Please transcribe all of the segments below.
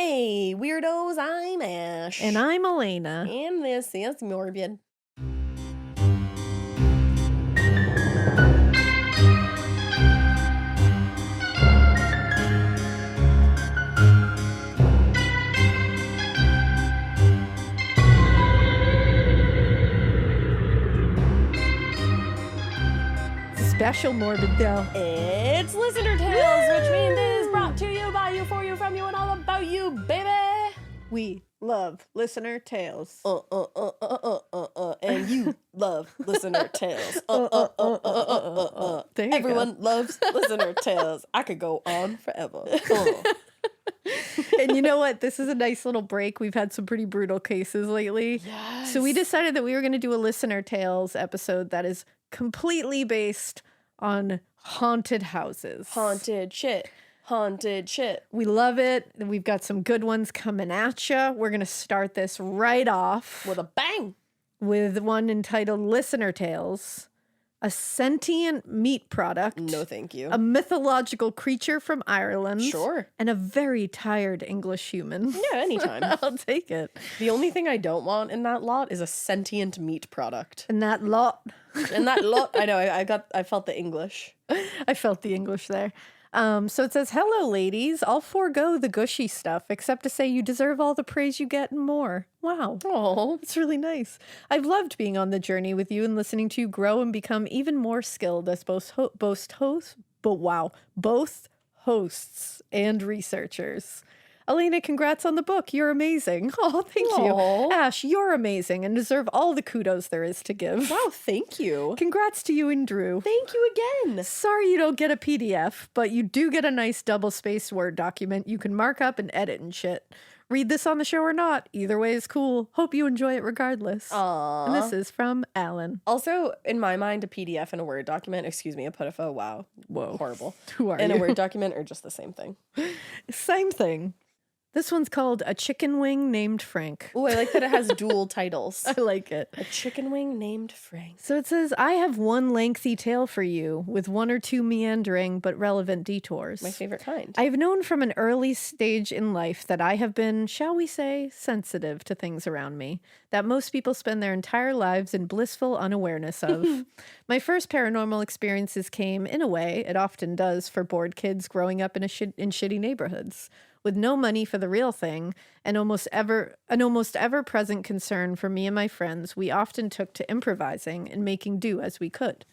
Hey, weirdos, I'm Ash. And I'm Elena. And this is Morbid. Special Morbid, though. It's Listener Tales, which means it is brought to you by you, for you, from you, and all about you, baby. We love Listener Tales. And you love Listener Tales. There you Everyone go. loves Listener Tales. I could go on forever. And you know what? This is a nice little break. We've had some pretty brutal cases lately. Yes. So we decided that we were going to do a Listener Tales episode that is completely based on haunted houses. Haunted shit. Haunted shit. We love it. We've got some good ones coming at you. We're going to start this right off With a bang. with one entitled Listener Tales, a sentient meat product. No, thank you. A mythological creature from Ireland. Sure. And a very tired English human. Yeah, anytime. I'll take it. The only thing I don't want in that lot is a sentient meat product. And that lot. And that lot, I know, I felt the English. I felt the English there. So it says, hello, ladies. I'll forego the gushy stuff, except to say you deserve all the praise you get and more. Wow. Oh, It's really nice. I've loved being on the journey with you and listening to you grow and become even more skilled as both hosts and researchers. Elena, congrats on the book. You're amazing. Oh, thank Aw. you. Ash, you're amazing and deserve all the kudos there is to give. wow, thank you. Congrats to you and Drew. Thank you again. Sorry you don't get a PDF, but you do get a nice double-spaced Word document you can mark up and edit and shit. Read this on the show or not. Either way is cool. Hope you enjoy it regardless. Aww. And this is from Alan. Also, in my mind, a PDF and a Word document, excuse me, a PDFO, wow. Whoa. Horrible. Who are And you? a Word document are just the same thing. Same thing. This one's called A Chicken Wing Named Frank. Oh, I like that it has dual titles. I like it. A chicken wing named Frank. So it says, I have one lengthy tale for you with one or two meandering but relevant detours. My favorite kind. I've known from an early stage in life that I have been, shall we say, sensitive to things around me that most people spend their entire lives in blissful unawareness of. My first paranormal experiences came, in a way, it often does for bored kids growing up in shitty neighborhoods, with no money for the real thing, and an almost ever present concern for me and my friends. We often took to improvising and making do as we could.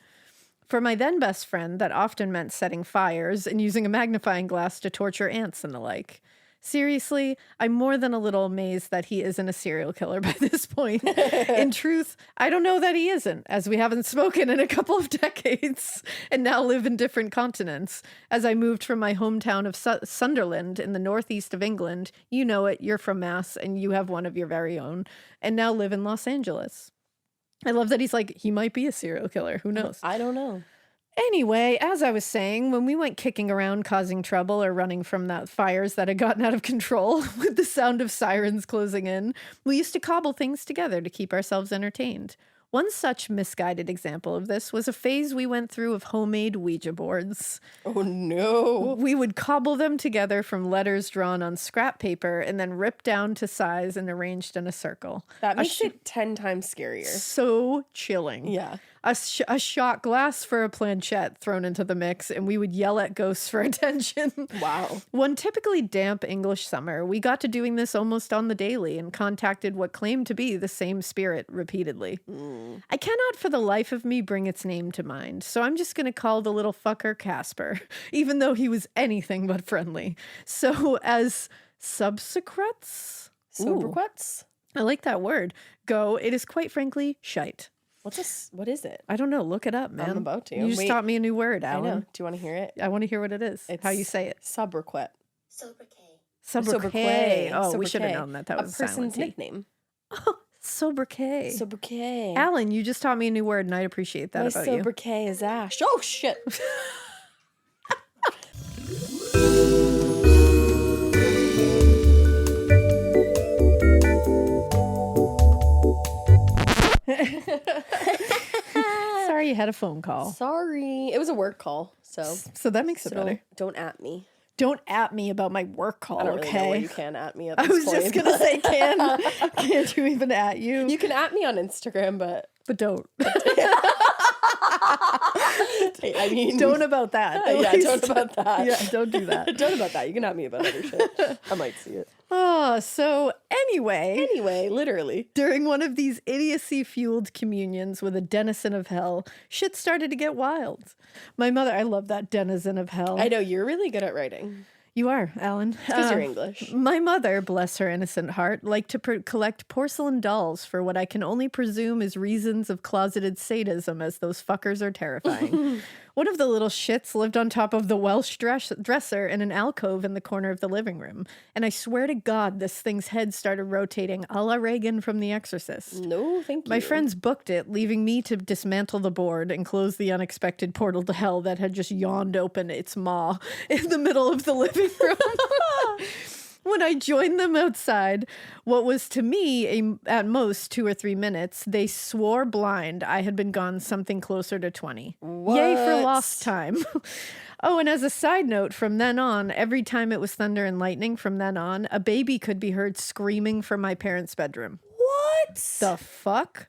For my then best friend, that often meant setting fires and using a magnifying glass to torture ants and the like. Seriously, I'm more than a little amazed that he isn't a serial killer by this point. In truth, I don't know that he isn't, as we haven't spoken in a couple of decades and now live in different continents. As I moved from my hometown of Sunderland in the northeast of England, you know it, you're from Mass, and you have one of your very own, and now live in Los Angeles. I love that he's like, he might be a serial killer. Who knows? I don't know. Anyway, as I was saying, when we went kicking around causing trouble or running from that fires that had gotten out of control with the sound of sirens closing in, we used to cobble things together to keep ourselves entertained. One such misguided example of this was a phase we went through of homemade Ouija boards. Oh, no. We would cobble them together from letters drawn on scrap paper and then ripped down to size and arranged in a circle. That makes it 10 times scarier. So chilling. Yeah. A shot glass for a planchette thrown into the mix, and we would yell at ghosts for attention. Wow. One typically damp English summer, we got to doing this almost on the daily and contacted what claimed to be the same spirit repeatedly. I cannot for the life of me bring its name to mind, so I'm just going to call the little fucker Casper, even though he was anything but friendly. So as subsequents? Sobriquets? I like that word. Go, it is quite frankly shite. What's this? What is it? I don't know. Look it up, man. I'm about to. You just Wait. taught me a new word, I Alan. know. Do you want to hear it? I want to hear what it is. How you say it. Sobriquet. Sobriquet. Oh, we Sobriquet. should have known that. That was a person's silent T. nickname. Sobriquet. Sobriquet. Alan, you just taught me a new word, and I appreciate that My about you. sobriquet is Ash. Oh, shit. Sorry you had a phone call. Sorry. It was a work call, so So that makes it better. don't at me. Don't at me about my work call, I don't really know okay? where you can at me at I this was point. just going to say, can't you even at you? You can at me on Instagram, but don't. I mean... Don't about that. Yeah, don't about that. Yeah, don't do that. Don't about that. You can at me about other shit. I might see it. Oh, so anyway, Literally. during one of these idiocy-fueled communions with a denizen of hell, shit started to get wild. My mother, I love that denizen of hell. I know, you're really good at writing. You are, Alan. It's because you're English. My mother, bless her innocent heart, liked to collect porcelain dolls for what I can only presume is reasons of closeted sadism, as those fuckers are terrifying. One of the little shits lived on top of the Welsh dresser in an alcove in the corner of the living room. And I swear to God, this thing's head started rotating a la Reagan from The Exorcist. No, thank you. My friends booked it, leaving me to dismantle the board and close the unexpected portal to hell that had just yawned open its maw in the middle of the living room. When I joined them outside, what was to me at most 2 or 3 minutes, they swore blind I had been gone something closer to 20. What? Yay for lost time. Oh, and as a side note, from then on, every time it was thunder and lightning, from then on, a baby could be heard screaming from my parents' bedroom. What? The fuck?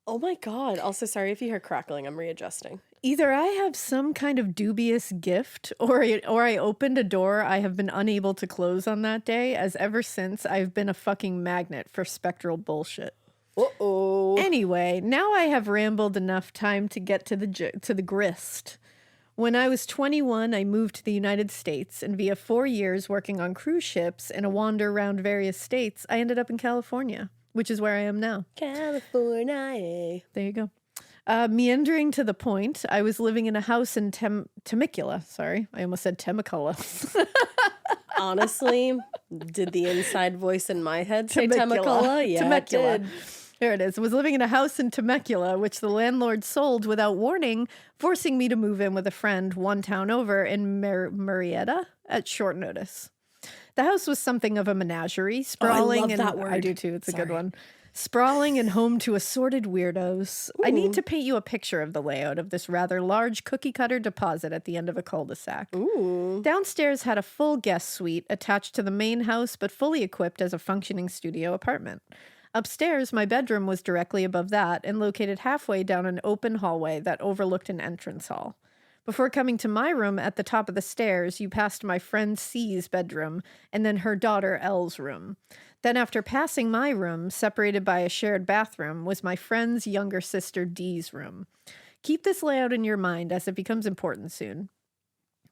Oh my God. Also, sorry if you hear crackling. I'm readjusting. Either I have some kind of dubious gift, or I opened a door I have been unable to close on that day, as ever since I've been a fucking magnet for spectral bullshit. Uh-oh. Anyway, now I have rambled enough time to get to the grist. When I was 21, I moved to the United States, and via 4 years working on cruise ships and a wander around various states, I ended up in California, which is where I am now. California. There you go. Meandering to the point, I was living in a house in Temecula. Sorry, I almost said Temecula. Honestly, did the inside voice in my head say Temecula. Temecula? Yeah, Temecula. it did. There it is. I was living in a house in Temecula, which the landlord sold without warning, forcing me to move in with a friend one town over in Murrieta at short notice. The house was something of a menagerie, sprawling. love that word. I do too. It's a good one. Sprawling and home to assorted weirdos. Ooh. I need to paint you a picture of the layout of this rather large cookie-cutter deposit at the end of a cul-de-sac. Ooh. Downstairs had a full guest suite attached to the main house, but fully equipped as a functioning studio apartment. Upstairs, my bedroom was directly above that and located halfway down an open hallway that overlooked an entrance hall. Before coming to my room at the top of the stairs, you passed my friend C's bedroom and then her daughter L's room. Then after passing my room, separated by a shared bathroom, was my friend's younger sister D's room. Keep this layout in your mind as it becomes important soon.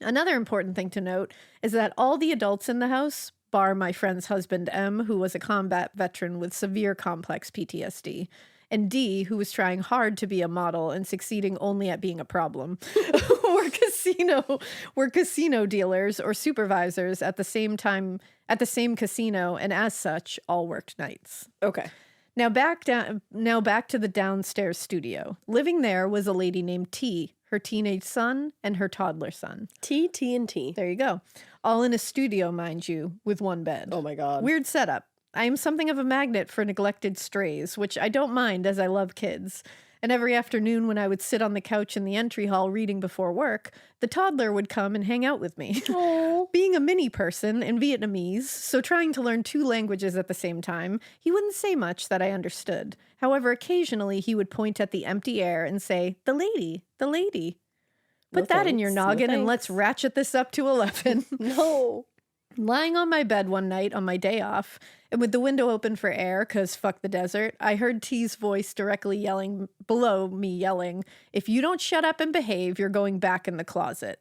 Another important thing to note is that all the adults in the house, bar my friend's husband M, who was a combat veteran with severe complex PTSD, and D, who was trying hard to be a model and succeeding only at being a problem, were casino dealers or supervisors at the same casino, and as such, all worked nights. Okay. Now back to the downstairs studio. Living there was a lady named T, her teenage son, and her toddler son. T, and T. There you go. All in a studio, mind you, with one bed. Oh my God. Weird setup. I am something of a magnet for neglected strays, which I don't mind as I love kids. And every afternoon when I would sit on the couch in the entry hall reading before work, the toddler would come and hang out with me. Aww. Being a mini person and Vietnamese, so trying to learn 2 languages at the same time, he wouldn't say much that I understood. However, occasionally he would point at the empty air and say, "The lady, the lady." Put that in your noggin and let's ratchet this up to 11. No. Lying on my bed one night on my day off, and with the window open for air, because fuck the desert, I heard T's voice directly yelling below me, yelling, "If you don't shut up and behave, you're going back in the closet."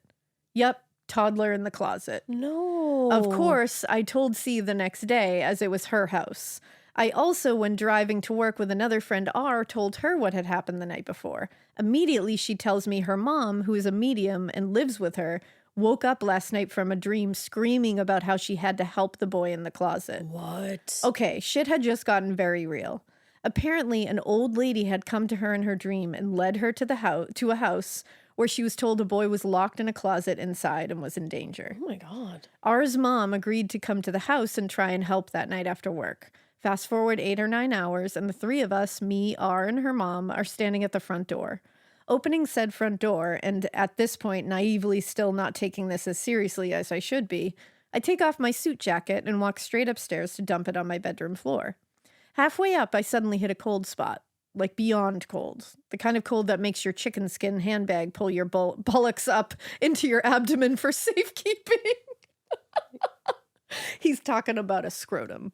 Yep, toddler in the closet. No. Of course, I told C the next day, as it was her house. I also, when driving to work with another friend R, told her what had happened the night before. Immediately, she tells me her mom, who is a medium and lives with her, woke up last night from a dream screaming about how she had to help the boy in the closet. What? Okay, shit had just gotten very real. Apparently, an old lady had come to her in her dream and led her to a house where she was told a boy was locked in a closet inside and was in danger. Oh my God. R's mom agreed to come to the house and try and help that night after work. Fast forward 8 or 9 hours, and the 3 of us, me, R, and her mom, are standing at the front door. Opening said front door, and at this point, naively still not taking this as seriously as I should be, I take off my suit jacket and walk straight upstairs to dump it on my bedroom floor. Halfway up, I suddenly hit a cold spot. Like beyond cold. The kind of cold that makes your chicken skin handbag pull your bullocks up into your abdomen for safekeeping. He's talking about a scrotum.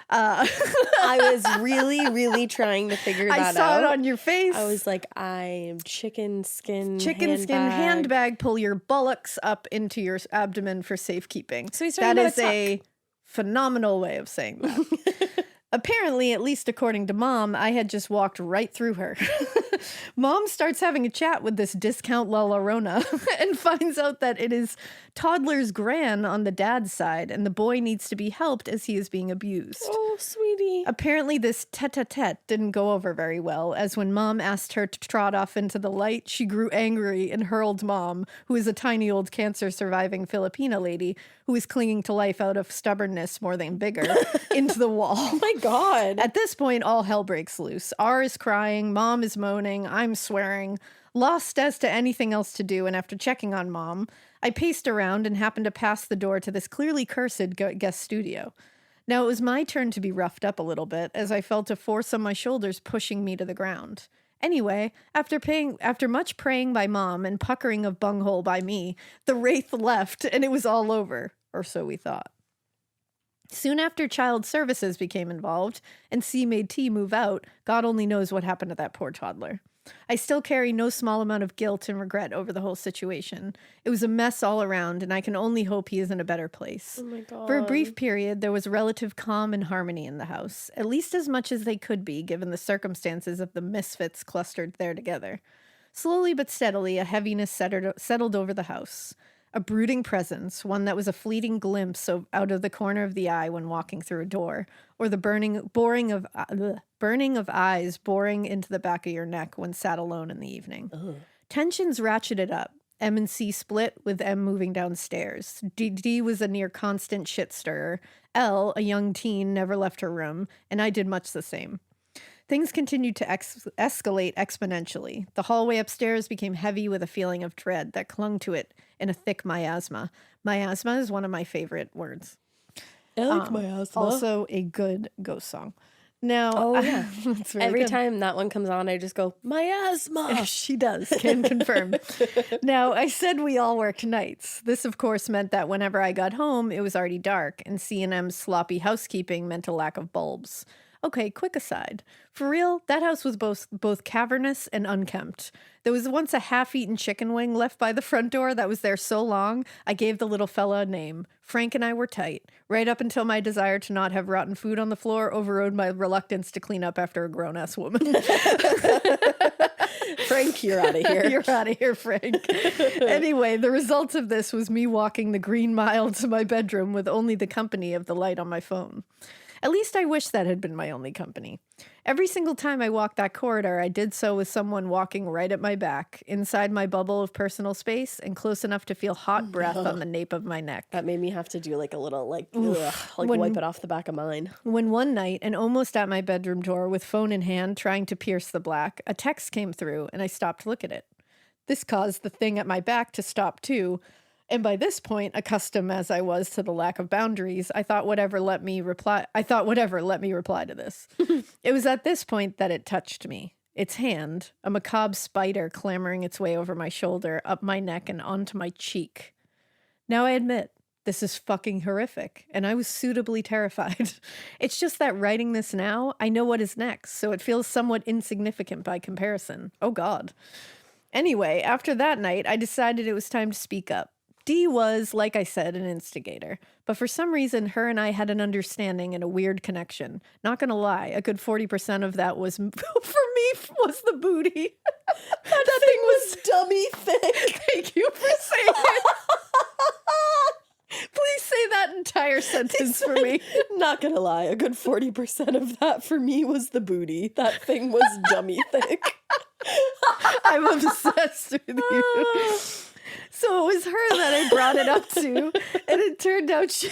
I was really, really trying to figure that out. I saw it on your face. I was like, I am chicken skin handbag, pull your bullocks up into your abdomen for safekeeping. So he's that talking is about a phenomenal way of saying that. Apparently, at least according to Mom, I had just walked right through her. Mom starts having a chat with this discount La Llorona and finds out that it is toddler's gran on the dad's side, and the boy needs to be helped as he is being abused. Oh, sweetie. Apparently, this tete-a-tete didn't go over very well, as when Mom asked her to trot off into the light, she grew angry and hurled Mom, who is a tiny old cancer-surviving Filipina lady who is clinging to life out of stubbornness more than vigor, into the wall. Oh my God. At this point, all hell breaks loose. R is crying, Mom is moaning, I'm swearing. Lost as to anything else to do, and after checking on Mom, I paced around and happened to pass the door to this clearly cursed guest studio. Now, it was my turn to be roughed up a little bit, as I felt a force on my shoulders pushing me to the ground. Anyway, after much praying by Mom and puckering of bunghole by me, the wraith left, and it was all over, or so we thought. Soon after Child Services became involved, and C made T move out, God only knows what happened to that poor toddler. I still carry no small amount of guilt and regret over the whole situation. It was a mess all around, and I can only hope he is in a better place. Oh my God. For a brief period, there was relative calm and harmony in the house, at least as much as they could be, given the circumstances of the misfits clustered there together. Slowly but steadily, a heaviness settled over the house. A brooding presence, one that was a fleeting glimpse out of the corner of the eye when walking through a door, or the burning of eyes boring into the back of your neck when sat alone in the evening. Ugh. Tensions ratcheted up. M and C split, with M moving downstairs. D was a near constant shit stirrer. L, a young teen, never left her room, and I did much the same. Things continued to escalate exponentially. The hallway upstairs became heavy with a feeling of dread that clung to it in a thick miasma. Miasma is one of my favorite words. I like miasma. Also a good ghost song. Now, yeah. Every time that one comes on, I just go, miasma. She does, can confirm. Now, I said we all worked nights. This, of course, meant that whenever I got home, it was already dark, and C&M's sloppy housekeeping meant a lack of bulbs. Okay, quick aside. For real, that house was both cavernous and unkempt. There was once a half-eaten chicken wing left by the front door that was there so long, I gave the little fella a name. Frank and I were tight, right up until my desire to not have rotten food on the floor overrode my reluctance to clean up after a grown-ass woman. Frank, you're out of here. You're out of here, Frank. Anyway, the result of this was me walking the Green Mile to my bedroom with only the company of the light on my phone. At least I wish that had been my only company. Every single time I walked that corridor, I did so with someone walking right at my back, inside my bubble of personal space, and close enough to feel hot breath on the nape of my neck. That made me have to do like a little wipe it off the back of mine. When one night, and almost at my bedroom door with phone in hand trying to pierce the black, a text came through and I stopped to look at it. This caused the thing at my back to stop too. And by this point, accustomed as I was to the lack of boundaries, I thought whatever let me reply to this. It was at this point that it touched me. Its hand, a macabre spider clambering its way over my shoulder, up my neck, and onto my cheek. Now I admit, this is fucking horrific, and I was suitably terrified. It's just that writing this now, I know what is next, so it feels somewhat insignificant by comparison. Oh God. Anyway, after that night, I decided it was time to speak up. D was, like I said, an instigator, but for some reason, her and I had an understanding and a weird connection. Not gonna lie, a good 40% of that was, for me, was the booty. that thing was dummy thick. Thank you for saying it. Please say that entire sentence for me. Not gonna lie, a good 40% of that for me was the booty. That thing was dummy thick. I'm obsessed with you. So it was her that I brought it up to, and it turned out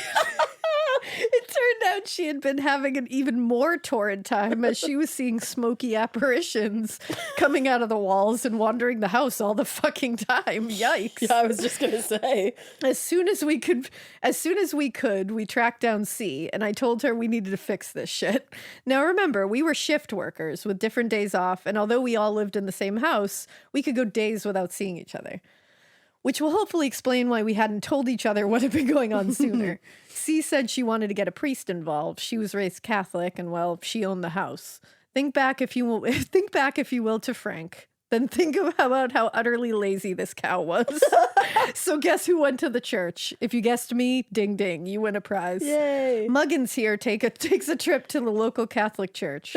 It turned out she had been having an even more torrid time as she was seeing smoky apparitions coming out of the walls and wandering the house all the fucking time. Yikes. Yeah, I was just gonna say. As soon as we could, we tracked down C, and I told her we needed to fix this shit. Now remember, we were shift workers with different days off, and although we all lived in the same house, we could go days without seeing each other. Which will hopefully explain why we hadn't told each other what had been going on sooner. C said she wanted to get a priest involved. She was raised Catholic, and well, she owned the house. Think back, if you will, to Frank. Then think about how utterly lazy this cow was. So guess who went to the church? If you guessed me, ding ding, you win a prize. Yay. Muggins here takes a trip to the local Catholic church.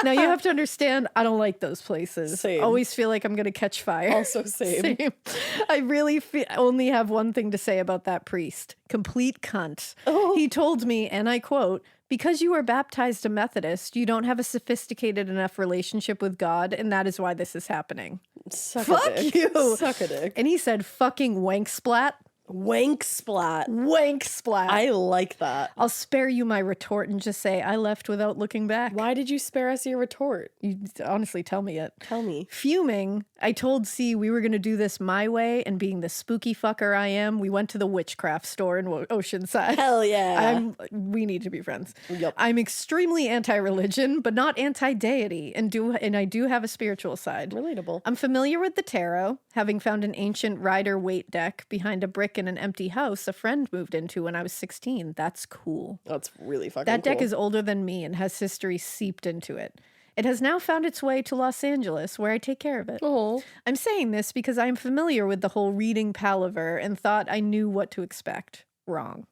Now you have to understand, I don't like those places. Same. Always feel like I'm going to catch fire. Also same. I really only have one thing to say about that priest. Complete cunt. Oh. He told me, and I quote, "Because you were baptized a Methodist, you don't have a sophisticated enough relationship with God, and that is why this is happening." Suck Fuck a dick. you. Suck a dick. And he said, "Fucking wank splat." Wank splat. Wank splat. I like that. I'll spare you my retort and just say I left without looking back. Why did you spare us your retort? You honestly tell me it. Tell me. Fuming, I told C we were going to do this my way, and being the spooky fucker I am, we went to the witchcraft store in Oceanside. Hell yeah. We need to be friends. Yep. I'm extremely anti-religion, but not anti-deity, and I do have a spiritual side. Relatable. I'm familiar with the tarot, having found an ancient Rider-Waite deck behind a brick in an empty house a friend moved into when I was 16. That's cool. That's really fucking That deck cool. is older than me and has history seeped into it. It has now found its way to Los Angeles, where I take care of it. Oh. I'm saying this because I'm familiar with the whole reading palaver and thought I knew what to expect. Wrong.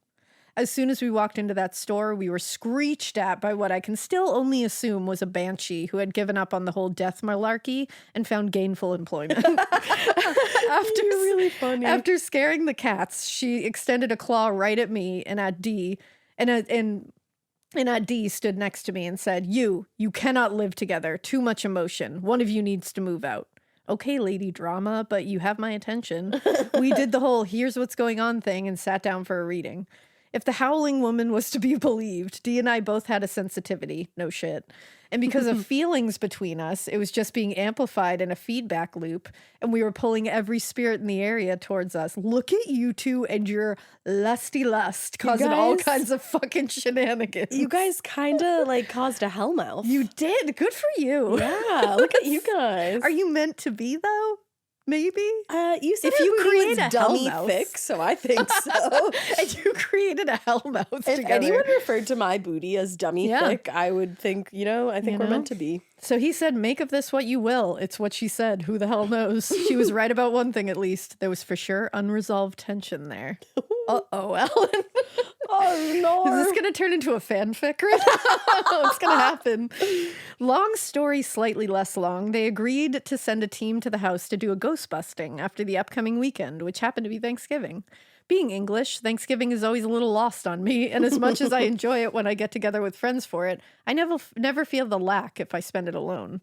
As soon as we walked into that store, we were screeched at by what I can still only assume was a banshee who had given up on the whole death malarkey and found gainful employment. You're really funny. After scaring the cats, she extended a claw right at me and at D, and at D stood next to me and said, You cannot live together. Too much emotion. One of you needs to move out." Okay, lady drama, but you have my attention. We did the whole here's what's going on thing and sat down for a reading. If the howling woman was to be believed, Dee and I both had a sensitivity. No shit. And because of feelings between us, it was just being amplified in a feedback loop, and we were pulling every spirit in the area towards us. Look at you two and your lusty lust, causing all guys- kinds of fucking shenanigans. You guys kind of like caused a hellmouth. You did. Good for you. Yeah, look at you guys. Are you meant to be, though? Maybe? You said If her you booty create was a dummy hellmouth. thick, so I think so. And you created a hellmouth If together. anyone referred to my booty as dummy Yeah. thick, I would think, I think we're meant to be. So he said, make of this what you will. It's what she said. Who the hell knows? She was right about one thing, at least. There was for sure unresolved tension there. Uh-oh, Ellen. Oh, no. Is this going to turn into a fanfic right now? What's going to happen? Long story, slightly less long. They agreed to send a team to the house to do a ghost busting after the upcoming weekend, which happened to be Thanksgiving. Being English, Thanksgiving is always a little lost on me, and as much as I enjoy it when I get together with friends for it, I never feel the lack if I spend it alone.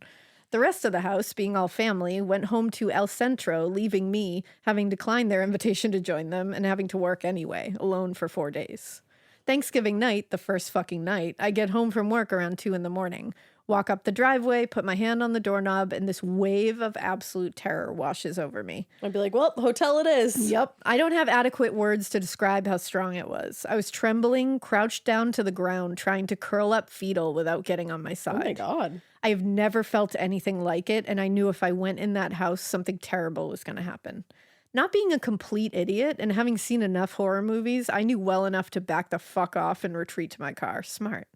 The rest of the house, being all family, went home to El Centro, leaving me, having declined their invitation to join them, and having to work anyway, alone for 4 days. Thanksgiving night, the first fucking night, I get home from work around 2 a.m, walk up the driveway, put my hand on the doorknob, and this wave of absolute terror washes over me. I'd be like, well, hotel it is. Yep. I don't have adequate words to describe how strong it was. I was trembling, crouched down to the ground, trying to curl up fetal without getting on my side. Oh my God. I have never felt anything like it, and I knew if I went in that house, something terrible was going to happen. Not being a complete idiot and having seen enough horror movies, I knew well enough to back the fuck off and retreat to my car. Smart.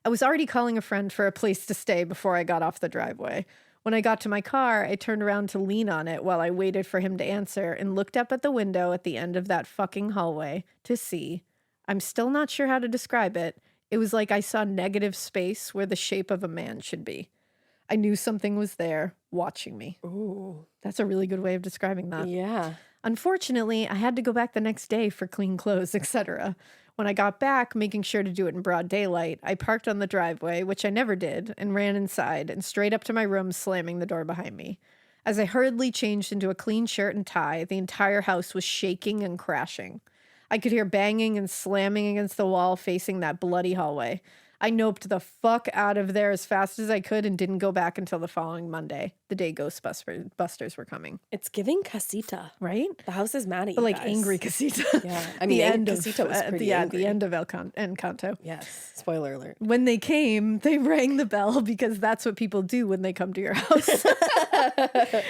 I was already calling a friend for a place to stay before I got off the driveway. When I got to my car, I turned around to lean on it while I waited for him to answer and looked up at the window at the end of that fucking hallway to see. I'm still not sure how to describe it. It was like I saw negative space where the shape of a man should be. I knew something was there, watching me. Ooh. That's a really good way of describing that. Yeah. Unfortunately, I had to go back the next day for clean clothes, etc. When I got back, making sure to do it in broad daylight, I parked on the driveway, which I never did, and ran inside and straight up to my room, slamming the door behind me. As I hurriedly changed into a clean shirt and tie, the entire house was shaking and crashing. I could hear banging and slamming against the wall facing that bloody hallway. I noped the fuck out of there as fast as I could and didn't go back until the following Monday, the day Ghostbusters were coming. It's giving casita. Right? The house is mad at you But like guys. angry casita. Yeah. I mean, casita was pretty angry. The end of Encanto. Yes. Spoiler alert. When they came, they rang the bell because that's what people do when they come to your house.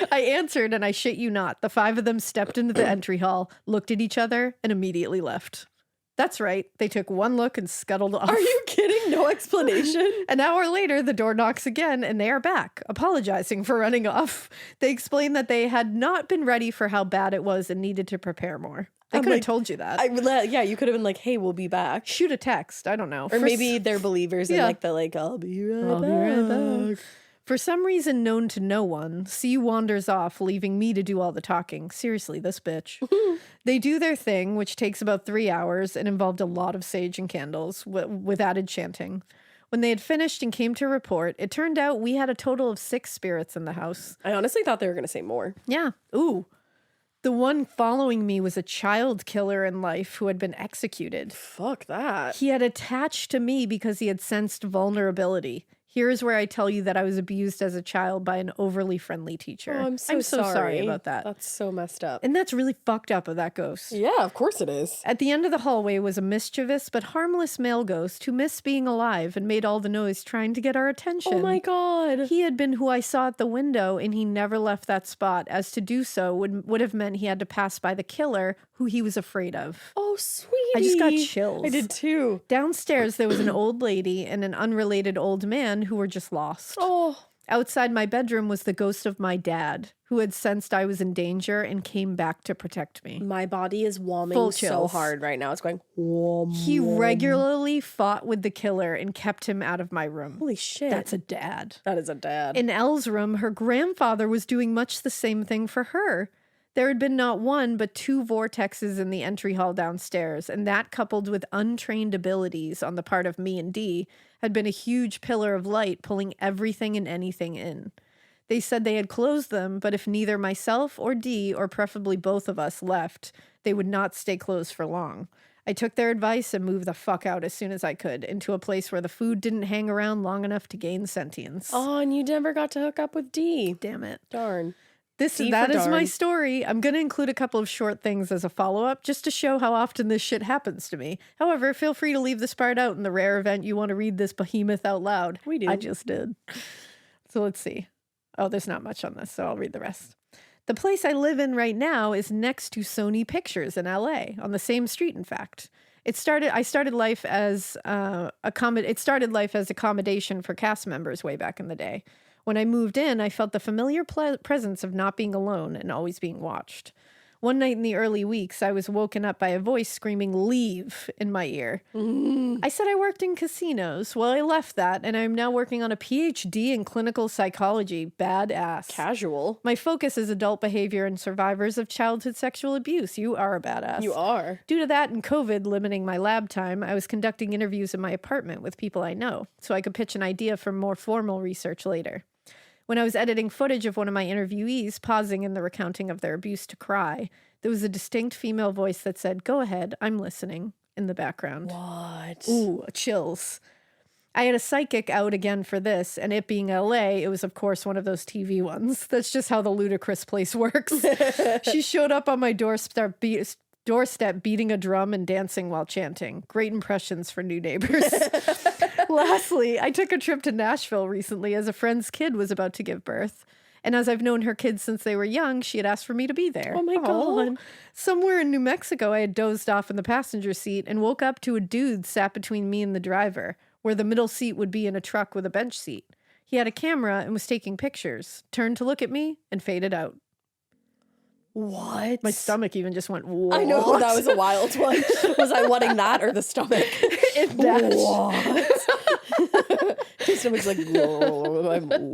I answered, and I shit you not, the 5 of them stepped into the entry hall, looked at each other, and immediately left. That's right. They took one look and scuttled off. Are you kidding? No explanation? An hour later, the door knocks again, and they are back, apologizing for running off. They explained that they had not been ready for how bad it was and needed to prepare more. They could have told you that. Yeah, you could have been like, hey, we'll be back. Shoot a text. I don't know. Or maybe they're believers and like, they're like, I'll be right back. For some reason known to no one, C wanders off, leaving me to do all the talking. Seriously, this bitch. They do their thing, which takes about 3 hours and involved a lot of sage and candles with added chanting. When they had finished and came to report, it turned out we had a total of 6 spirits in the house. I honestly thought they were going to say more. Yeah. Ooh. The one following me was a child killer in life who had been executed. Fuck that. He had attached to me because he had sensed vulnerability. Here's where I tell you that I was abused as a child by an overly friendly teacher. Oh, I'm so sorry about that. That's so messed up. And that's really fucked up of that ghost. Yeah, of course it is. At the end of the hallway was a mischievous but harmless male ghost who missed being alive and made all the noise trying to get our attention. Oh my God. He had been who I saw at the window, and he never left that spot, as to do so would have meant he had to pass by the killer who he was afraid of. Oh, sweetie. I just got chills. I did too. Downstairs, there was an old lady and an unrelated old man who were just lost. Oh. Outside my bedroom was the ghost of my dad, who had sensed I was in danger and came back to protect me. My body is warming Full so chills. hard right now. It's going whom. He regularly fought with the killer and kept him out of my room. Holy shit. That's a dad. That is a dad. In Elle's room, her grandfather was doing much the same thing for her. There had been not 1, but 2 vortexes in the entry hall downstairs, and that, coupled with untrained abilities on the part of me and Dee, had been a huge pillar of light pulling everything and anything in. They said they had closed them, but if neither myself or Dee, or preferably both of us, left, they would not stay closed for long. I took their advice and moved the fuck out as soon as I could, into a place where the food didn't hang around long enough to gain sentience. Oh, and you never got to hook up with Dee. Damn it. Darn. That is my story. I'm going to include a couple of short things as a follow-up just to show how often this shit happens to me. However, feel free to leave this part out in the rare event you want to read this behemoth out loud. We do. I just did. So let's see. Oh, there's not much on this, so I'll read the rest. The place I live in right now is next to Sony Pictures in LA, on the same street, in fact. I started life as accommodation for cast members way back in the day. When I moved in, I felt the familiar presence of not being alone and always being watched. One night in the early weeks, I was woken up by a voice screaming, "Leave," in my ear. I said I worked in casinos. Well, I left that, and I'm now working on a PhD in clinical psychology. Badass. Casual. My focus is adult behavior and survivors of childhood sexual abuse. You are a badass. You are. Due to that and COVID limiting my lab time, I was conducting interviews in my apartment with people I know, so I could pitch an idea for more formal research later. When I was editing footage of one of my interviewees pausing in the recounting of their abuse to cry, there was a distinct female voice that said, "Go ahead, I'm listening," in the background. What? Ooh, chills. I had a psychic out again for this, and it being LA, it was, of course, one of those TV ones. That's just how the ludicrous place works. She showed up on my doorstep beating a drum and dancing while chanting. Great impressions for new neighbors. Lastly, I took a trip to Nashville recently as a friend's kid was about to give birth. And as I've known her kids since they were young, she had asked for me to be there. Oh my God. Somewhere in New Mexico, I had dozed off in the passenger seat and woke up to a dude sat between me and the driver, where the middle seat would be in a truck with a bench seat. He had a camera and was taking pictures, turned to look at me, and faded out. What? My stomach even just went, what? I know, that was a wild one. Was I wanting that or the stomach? What? My stomach's like,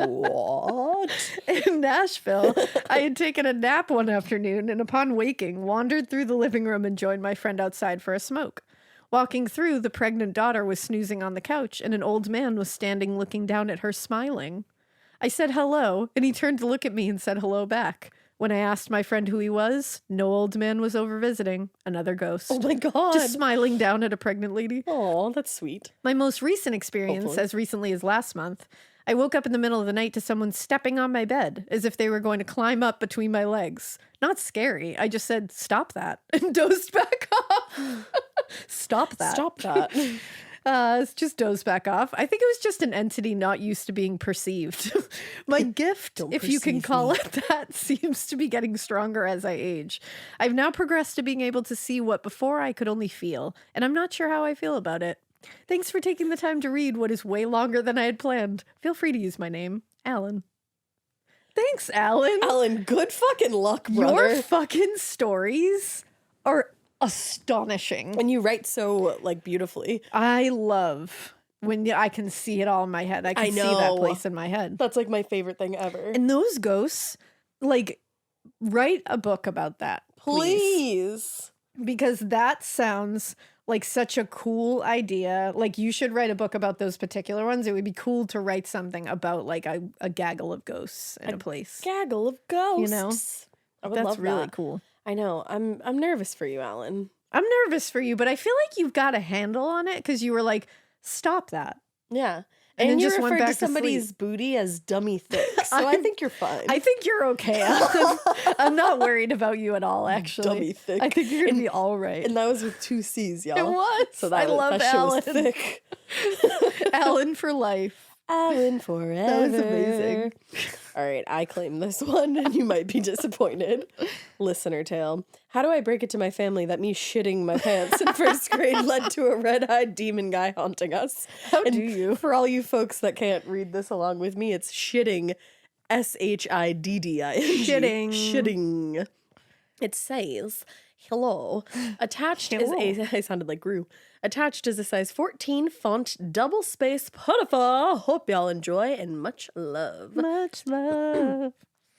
what? In Nashville, I had taken a nap one afternoon and upon waking, wandered through the living room and joined my friend outside for a smoke. Walking through, the pregnant daughter was snoozing on the couch and an old man was standing looking down at her smiling. I said hello, and he turned to look at me and said hello back. When I asked my friend who he was, no old man was over visiting. Another ghost. Oh my God. Just smiling down at a pregnant lady. Oh, that's sweet. My most recent experience, Hopefully. as recently as last month, I woke up in the middle of the night to someone stepping on my bed as if they were going to climb up between my legs. Not scary. I just said, stop that, and dozed back off. Stop that. Stop that. It's just dozed back off. I think it was just an entity not used to being perceived. My gift, Don't if you can perceive call me. it that, seems to be getting stronger as I age. I've now progressed to being able to see what before I could only feel, and I'm not sure how I feel about it. Thanks for taking the time to read what is way longer than I had planned. Feel free to use my name, Alan. Thanks, Alan. Alan, good fucking luck, brother. Your fucking stories are astonishing. And you write so, like, beautifully. I love when I can see it all in my head. I can I see that know. place in my head. That's, like, my favorite thing ever. And those ghosts, like, write a book about that, please. Because that sounds like such a cool idea. Like, you should write a book about those particular ones. It would be cool to write something about, like, a gaggle of ghosts in a place. Gaggle of ghosts. You know? I would That's love really that. cool. I know. I'm nervous for you, Alan. I'm nervous for you, but I feel like you've got a handle on it because you were like, stop that. Yeah. And And, then you just went referred back to to somebody's sleep. booty as dummy thick, so I think you're fine. I think you're okay, Alan. I'm not worried about you at all, actually. Dummy thick. I think you're going to And- be all right. And that was with 2 C's, y'all. It was. So that, I love that shit Alan. was thick. Alan for life. Alan forever. That was amazing. All right, I claim this one, and you might be disappointed. Listener tale. How do I break it to my family that me shitting my pants in first grade led to a red-eyed demon guy haunting us? How And do you? For all you folks that can't read this along with me, it's shitting, SHIDDING. Shitting. Shitting. It says, hello. Attached is a, I sounded like Gru. Attached is a size 14 font, double space, puttifa. Hope y'all enjoy and much love. Much love.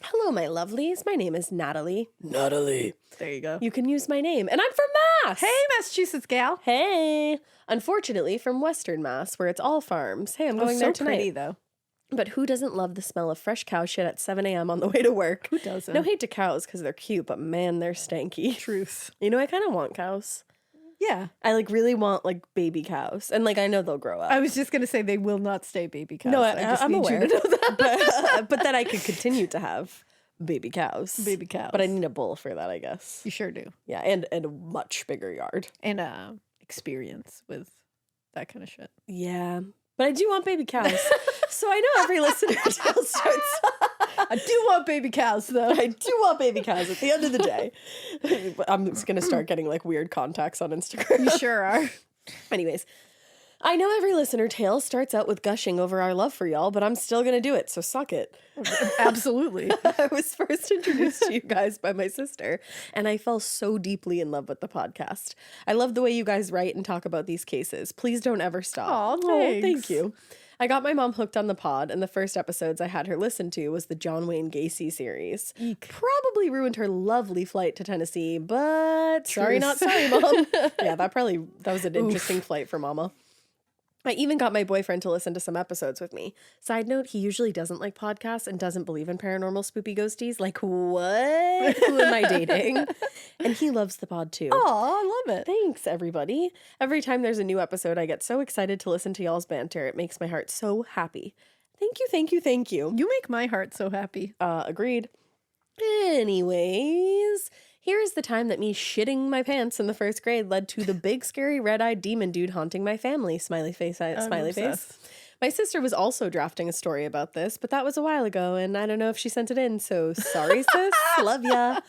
Hello, my lovelies. My name is Natalie. Natalie. There you go. You can use my name. And I'm from Mass. Hey, Massachusetts gal. Hey. Unfortunately, from Western Mass, where it's all farms. Hey, I'm going so there tonight. pretty, though. But who doesn't love the smell of fresh cow shit at 7 a.m. on the way to work? Who doesn't? No hate to cows because they're cute, but man, they're stanky. Truth. You know, I kind of want cows. Yeah. I like really want like baby cows, and like I know they'll grow up. I was just going to say they will not stay baby cows. No, just I'm need aware. you to know that. but then I could continue to have baby cows. Baby cows. But I need a bull for that, I guess. You sure do. Yeah, and a much bigger yard. And experience with that kind of shit. Yeah, but I do want baby cows. So I know every listener tale starts. I do want baby cows, though. I do want baby cows at the end of the day. I'm just gonna start getting like weird contacts on Instagram. You sure are. Anyways, I know every listener tale starts out with gushing over our love for y'all, but I'm still gonna do it, so suck it. Absolutely. I was first introduced to you guys by my sister, and I fell so deeply in love with the podcast. I love the way you guys write and talk about these cases. Please don't ever stop. Aw, Thank thanks. you. I got my mom hooked on the pod, and the first episodes I had her listen to was the John Wayne Gacy series. Eek. Probably ruined her lovely flight to Tennessee, but sorry, Truth. not sorry, Mom. Yeah, that was an interesting flight for Mama. I even got my boyfriend to listen to some episodes with me. Side note, he usually doesn't like podcasts and doesn't believe in paranormal spoopy ghosties. Like, what? Who am I dating? And he loves the pod too. Oh, I love it. Thanks, everybody. Every time there's a new episode, I get so excited to listen to y'all's banter. It makes my heart so happy. Thank you, thank you, thank you. You make my heart so happy. Agreed. Anyways, here is the time that me shitting my pants in the first grade led to the big scary red-eyed demon dude haunting my family. Smiley face, smiley face. obsessed. My sister was also drafting a story about this, but that was a while ago, and I don't know if she sent it in, so sorry, sis. Love ya.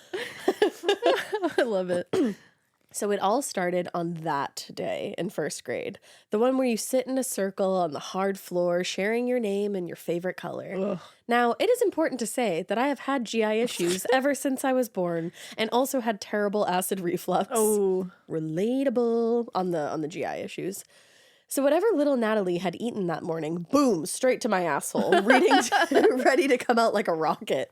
I love it. So it all started on that day in first grade. The one where you sit in a circle on the hard floor, sharing your name and your favorite color. Ugh. Now, it is important to say that I have had GI issues ever since I was born, and also had terrible acid reflux. Oh. Relatable on the GI issues. So whatever little Natalie had eaten that morning, boom, straight to my asshole, ready to come out like a rocket.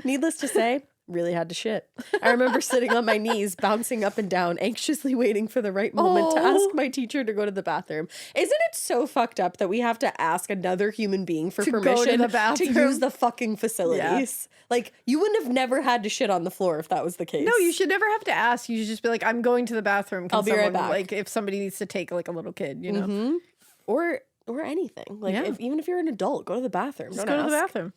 Needless to say, really had to shit. I remember sitting on my knees, bouncing up and down, anxiously waiting for the right moment to ask my teacher to go to the bathroom. Isn't it so fucked up that we have to ask another human being for permission to use the fucking facilities? Yeah. Like, you wouldn't have never had to shit on the floor if that was the case. No, you should never have to ask. You should just be like, I'm going to the bathroom. I'll be right back. Like, if somebody needs to take like a little kid, you know? Or anything. Like, even if you're an adult, go to the bathroom. Just go to the bathroom.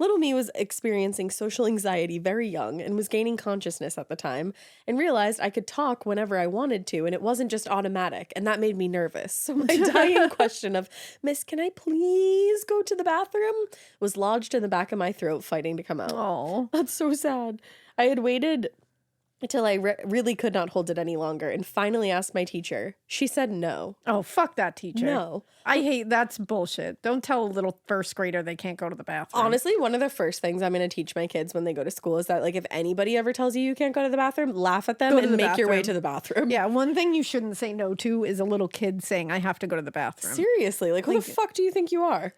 Little me was experiencing social anxiety very young and was gaining consciousness at the time and realized I could talk whenever I wanted to and it wasn't just automatic, and that made me nervous. So my dying question of, Miss, can I please go to the bathroom? Was lodged in the back of my throat, fighting to come out. Oh, that's so sad. I had waited until I really could not hold it any longer and finally asked my teacher. She said no. Oh, fuck that teacher. No. That's bullshit. Don't tell a little first grader they can't go to the bathroom. Honestly, one of the first things I'm going to teach my kids when they go to school is that, like, if anybody ever tells you can't go to the bathroom, laugh at them and make your way to the bathroom. Yeah, one thing you shouldn't say no to is a little kid saying, I have to go to the bathroom. Seriously, like, who the fuck do you think you are?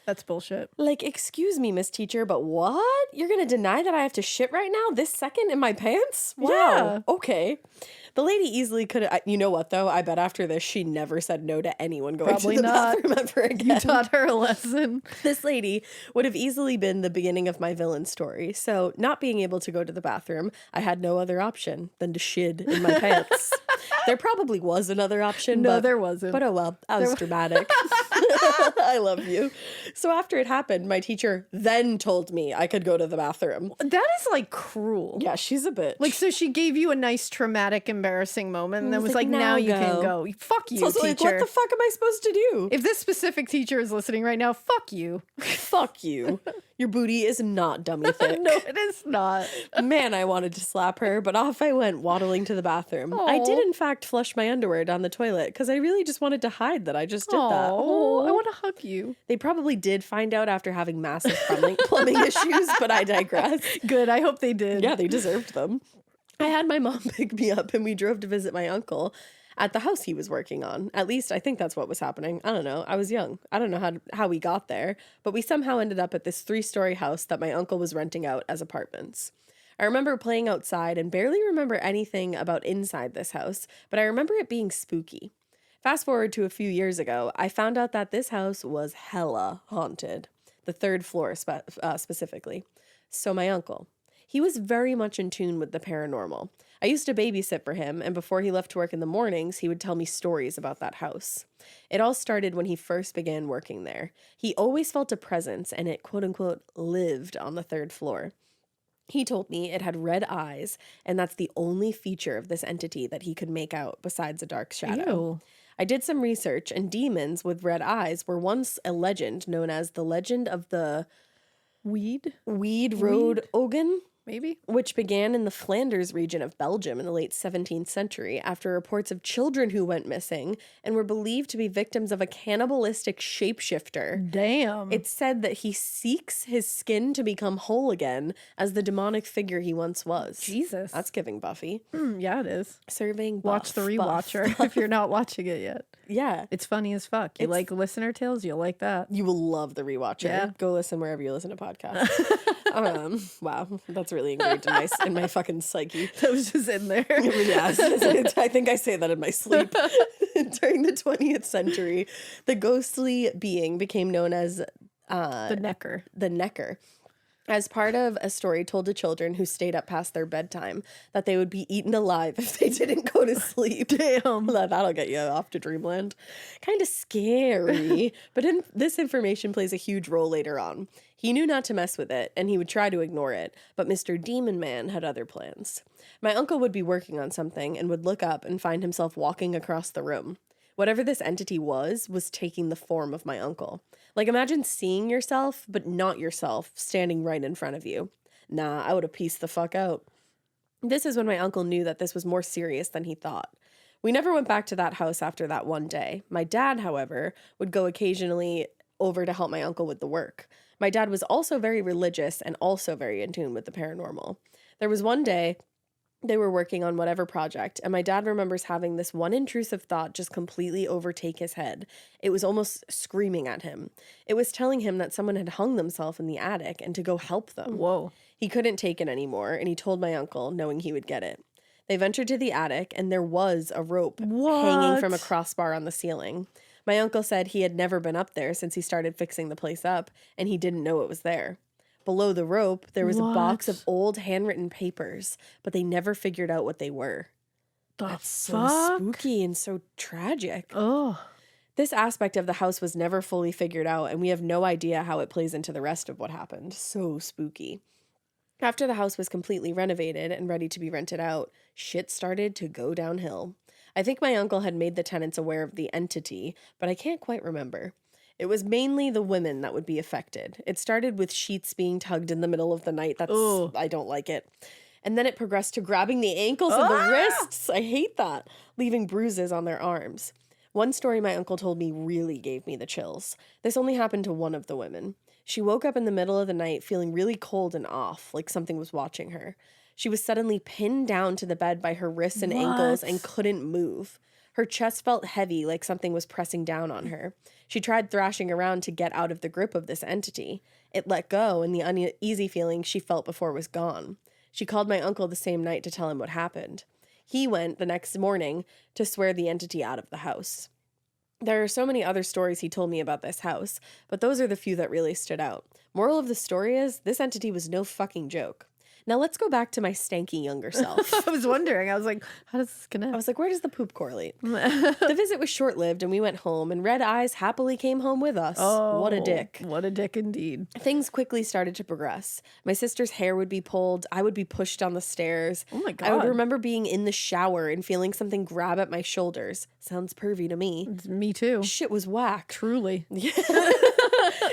That's bullshit. Like, excuse me, Miss Teacher, but what? You're going to deny that I have to shit right now, this second, in my pants? Wow. Yeah. Okay. The lady easily could have, you know what, though? I bet after this, she never said no to anyone going to the bathroom ever again. You taught her a lesson. This lady would have easily been the beginning of my villain story. So, not being able to go to the bathroom, I had no other option than to shit in my pants. There probably was another option. No, there wasn't. But oh well, I was dramatic. I love you. So after it happened, my teacher then told me I could go to the bathroom. That is like cruel. Yeah, she's a bitch. Like, so she gave you a nice traumatic, embarrassing moment and then was like, now you can go. Fuck you, teacher. Like, what the fuck am I supposed to do? If this specific teacher is listening right now, fuck you. Fuck you. Your booty is not dummy thick. No, it is not. Man, I wanted to slap her, but off I went, waddling to the bathroom. Aww. I did, in fact, flush my underwear down the toilet because I really just wanted to hide that I just did that. Oh, I want to hug you. They probably did find out after having massive plumbing issues, but I digress. Good. I hope they did. Yeah, they deserved them. I had my mom pick me up and we drove to visit my uncle at the house he was working on. At least I think that's what was happening. I don't know. I was young. I don't know how we got there, but we somehow ended up at this 3-story house that my uncle was renting out as apartments. I remember playing outside and barely remember anything about inside this house, but I remember it being spooky. Fast forward to a few years ago, I found out that this house was hella haunted. The 3rd floor specifically. So my uncle, he was very much in tune with the paranormal. I used to babysit for him, and before he left to work in the mornings, he would tell me stories about that house. It all started when he first began working there. He always felt a presence, and it, quote-unquote, lived on the 3rd floor. He told me it had red eyes, and that's the only feature of this entity that he could make out besides a dark shadow. Ew. I did some research, and demons with red eyes were once a legend known as the Legend of the Weed Road Ogan, maybe, which began in the Flanders region of Belgium in the late 17th century after reports of children who went missing and were believed to be victims of a cannibalistic shapeshifter. Damn. It's said that he seeks his skin to become whole again as the demonic figure he once was. Jesus. That's giving Buffy. Yeah, it is. Serving Watch the rewatcher if you're not watching it yet. Yeah. It's funny as fuck. You like listener tales? You'll like that. You will love the rewatcher. Yeah. Go listen wherever you listen to podcasts. Wow. That's really engraved in my fucking psyche. That was just in there. Yes. I think I say that in my sleep. During the 20th century, the ghostly being became known as the Necker. The Necker. As part of a story told to children who stayed up past their bedtime that they would be eaten alive if they didn't go to sleep. Damn. That'll get you off to dreamland. Kind of scary. But this information plays a huge role later on. He knew not to mess with it, and he would try to ignore it, but Mr. Demon Man had other plans. My uncle would be working on something and would look up and find himself walking across the room. Whatever this entity was taking the form of my uncle. Like, imagine seeing yourself, but not yourself, standing right in front of you. Nah, I would have pieced the fuck out. This is when my uncle knew that this was more serious than he thought. We never went back to that house after that one day. My dad, however, would go occasionally over to help my uncle with the work. My dad was also very religious and also very in tune with the paranormal. There was one day They were working on whatever project, and my dad remembers having this one intrusive thought just completely overtake his head. It was almost screaming at him. It was telling him that someone had hung themselves in the attic and to go help them. Whoa. He couldn't take it anymore, and he told my uncle, knowing he would get it. They ventured to the attic, and there was a rope hanging from a crossbar on the ceiling. My uncle said he had never been up there since he started fixing the place up, and he didn't know it was there. Below the rope, there was a box of old handwritten papers, but they never figured out what they were. That's so spooky and so tragic. Oh. This aspect of the house was never fully figured out, and we have no idea how it plays into the rest of what happened. So spooky. After the house was completely renovated and ready to be rented out, shit started to go downhill. I think my uncle had made the tenants aware of the entity, but I can't quite remember. It was mainly the women that would be affected. It started with sheets being tugged in the middle of the night. I don't like it. And then it progressed to grabbing the ankles and the wrists. I hate that. Leaving bruises on their arms. One story my uncle told me really gave me the chills. This only happened to one of the women. She woke up in the middle of the night feeling really cold and off, like something was watching her. She was suddenly pinned down to the bed by her wrists and ankles and couldn't move. Her chest felt heavy, like something was pressing down on her. She tried thrashing around to get out of the grip of this entity. It let go, and the uneasy feeling she felt before was gone. She called my uncle the same night to tell him what happened. He went the next morning to swear the entity out of the house. There are so many other stories he told me about this house, but those are the few that really stood out. Moral of the story is, this entity was no fucking joke. Now let's go back to my stanky younger self. I was wondering. I was like, how does this connect? I was like, where does the poop correlate? The visit was short-lived, and we went home, and Red Eyes happily came home with us. Oh, what a dick. What a dick indeed. Things quickly started to progress. My sister's hair would be pulled. I would be pushed down the stairs. Oh my God. I would remember being in the shower and feeling something grab at my shoulders. Sounds pervy to me. Me too. Shit was whack. Truly.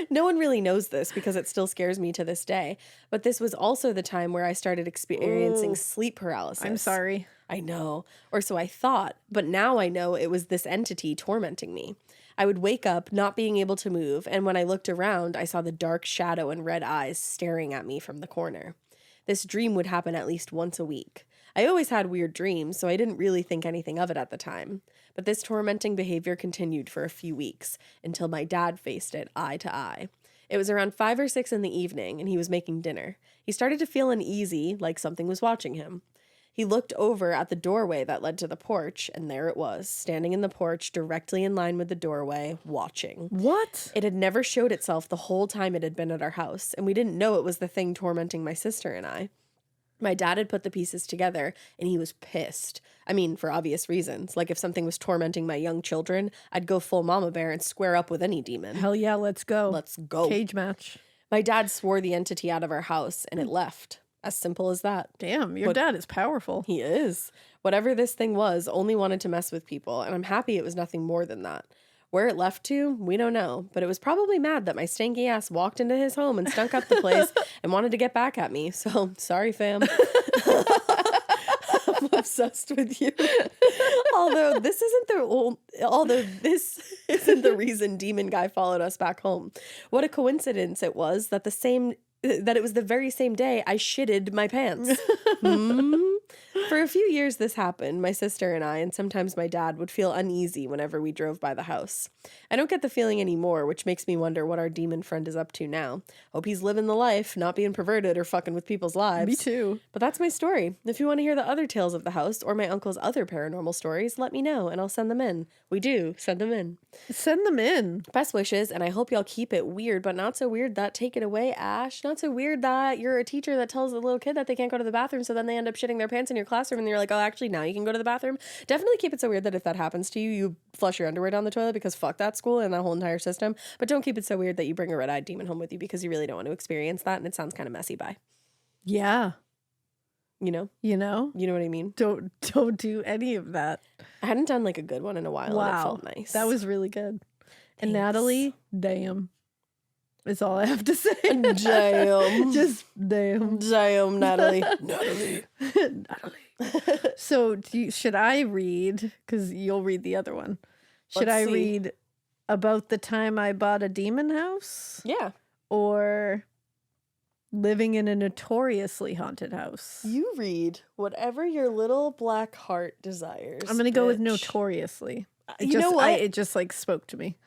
No one really knows this because it still scares me to this day. But this was also the time where I started experiencing sleep paralysis. I'm sorry. I know. Or so I thought. But now I know it was this entity tormenting me. I would wake up not being able to move. And when I looked around, I saw the dark shadow and red eyes staring at me from the corner. This dream would happen at least once a week. I always had weird dreams, so I didn't really think anything of it at the time. But this tormenting behavior continued for a few weeks, until my dad faced it eye to eye. It was around 5 or 6 in the evening, and he was making dinner. He started to feel uneasy, like something was watching him. He looked over at the doorway that led to the porch, and there it was, standing in the porch, directly in line with the doorway, watching. What? It had never showed itself the whole time it had been at our house, and we didn't know it was the thing tormenting my sister and I. My dad had put the pieces together, and he was pissed. I mean, for obvious reasons. Like, if something was tormenting my young children, I'd go full mama bear and square up with any demon. Hell yeah, let's go. Let's go. Cage match. My dad swore the entity out of our house, and it left. As simple as that. Damn, your dad is powerful. He is. Whatever this thing was, only wanted to mess with people, and I'm happy it was nothing more than that. Where it left to, we don't know, but it was probably mad that my stanky ass walked into his home and stunk up the place and wanted to get back at me. So, sorry, fam. I'm obsessed with you. Although this isn't the reason Demon Guy followed us back home. What a coincidence it was that it was the very same day I shitted my pants. For a few years this happened. My sister and I, and sometimes my dad, would feel uneasy whenever we drove by the house. I don't get the feeling anymore, which makes me wonder what our demon friend is up to now. Hope he's living the life, not being perverted or fucking with people's lives. Me too. But that's my story. If you want to hear the other tales of the house or my uncle's other paranormal stories, let me know and I'll send them in. We do. Send them in. Send them in. Best wishes, and I hope y'all keep it weird, but not so weird that take it away, Ash. Not so weird that you're a teacher that tells a little kid that they can't go to the bathroom, so then they end up shitting their pants in your classroom, and you're like, oh, actually, now you can go to the bathroom. Definitely keep it so weird that if that happens to you, you flush your underwear down the toilet, because fuck that school and that whole entire system. But don't keep it so weird that you bring a red-eyed demon home with you, because you really don't want to experience that, and it sounds kind of messy. Bye. Yeah. You know? You know what I mean? Don't do any of that. I hadn't done like a good one in a while. Wow. And it felt nice. That was really good. Thanks. And Natalie, damn. Is all I have to say. Damn. Just damn. Damn, Natalie. Natalie. So should I read, because you'll read the other one. Should Let's I see. read about the time I bought a demon house? Yeah. Or living in a notoriously haunted house. You read whatever your little black heart desires. I'm going to go with bitch. notoriously. You know what? It just like spoke to me.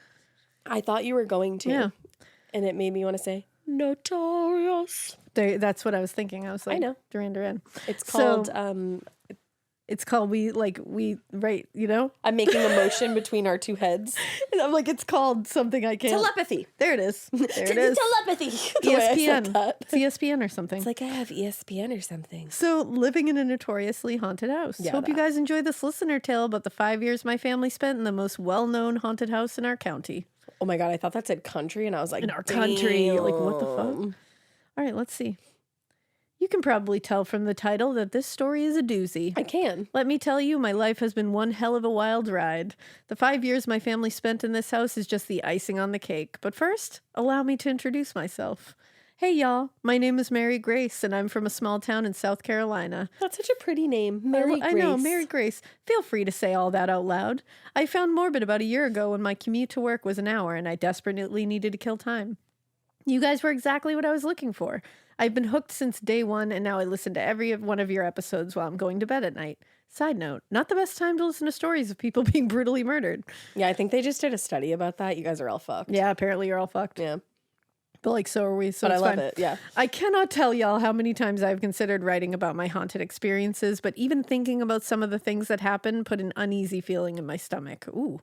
I thought you were going to. Yeah. And it made me want to say, notorious. That's what I was thinking. I was like, I know. Duran. It's called, It's called right, you know? I'm making a motion between our two heads. And I'm like, it's called something I can't. Telepathy. There it is. There it is. Telepathy. The way I said ESPN. that. It's ESPN or something. It's like I have ESPN or something. So, living in a notoriously haunted house. Yeah, Hope you that. guys enjoy this listener tale about the 5 years my family spent in the most well-known haunted house in our county. Oh my God, I thought that said country, and I was like, In our country. Like, what the fuck? All right, let's see. You can probably tell from the title that this story is a doozy. I can. Let me tell you, my life has been one hell of a wild ride. The 5 years my family spent in this house is just the icing on the cake. But first, allow me to introduce myself. Hey, y'all. My name is Mary Grace, and I'm from a small town in South Carolina. That's such a pretty name. Mary Grace. I know, Mary Grace. Feel free to say all that out loud. I found Morbid about a year ago when my commute to work was an hour, and I desperately needed to kill time. You guys were exactly what I was looking for. I've been hooked since day one, and now I listen to every one of your episodes while I'm going to bed at night. Side note, not the best time to listen to stories of people being brutally murdered. Yeah, I think they just did a study about that. You guys are all fucked. Yeah, apparently you're all fucked. Yeah. But like, so are we. So But I it's love fine. it. Yeah. I cannot tell y'all how many times I've considered writing about my haunted experiences, but even thinking about some of the things that happened put an uneasy feeling in my stomach. Ooh.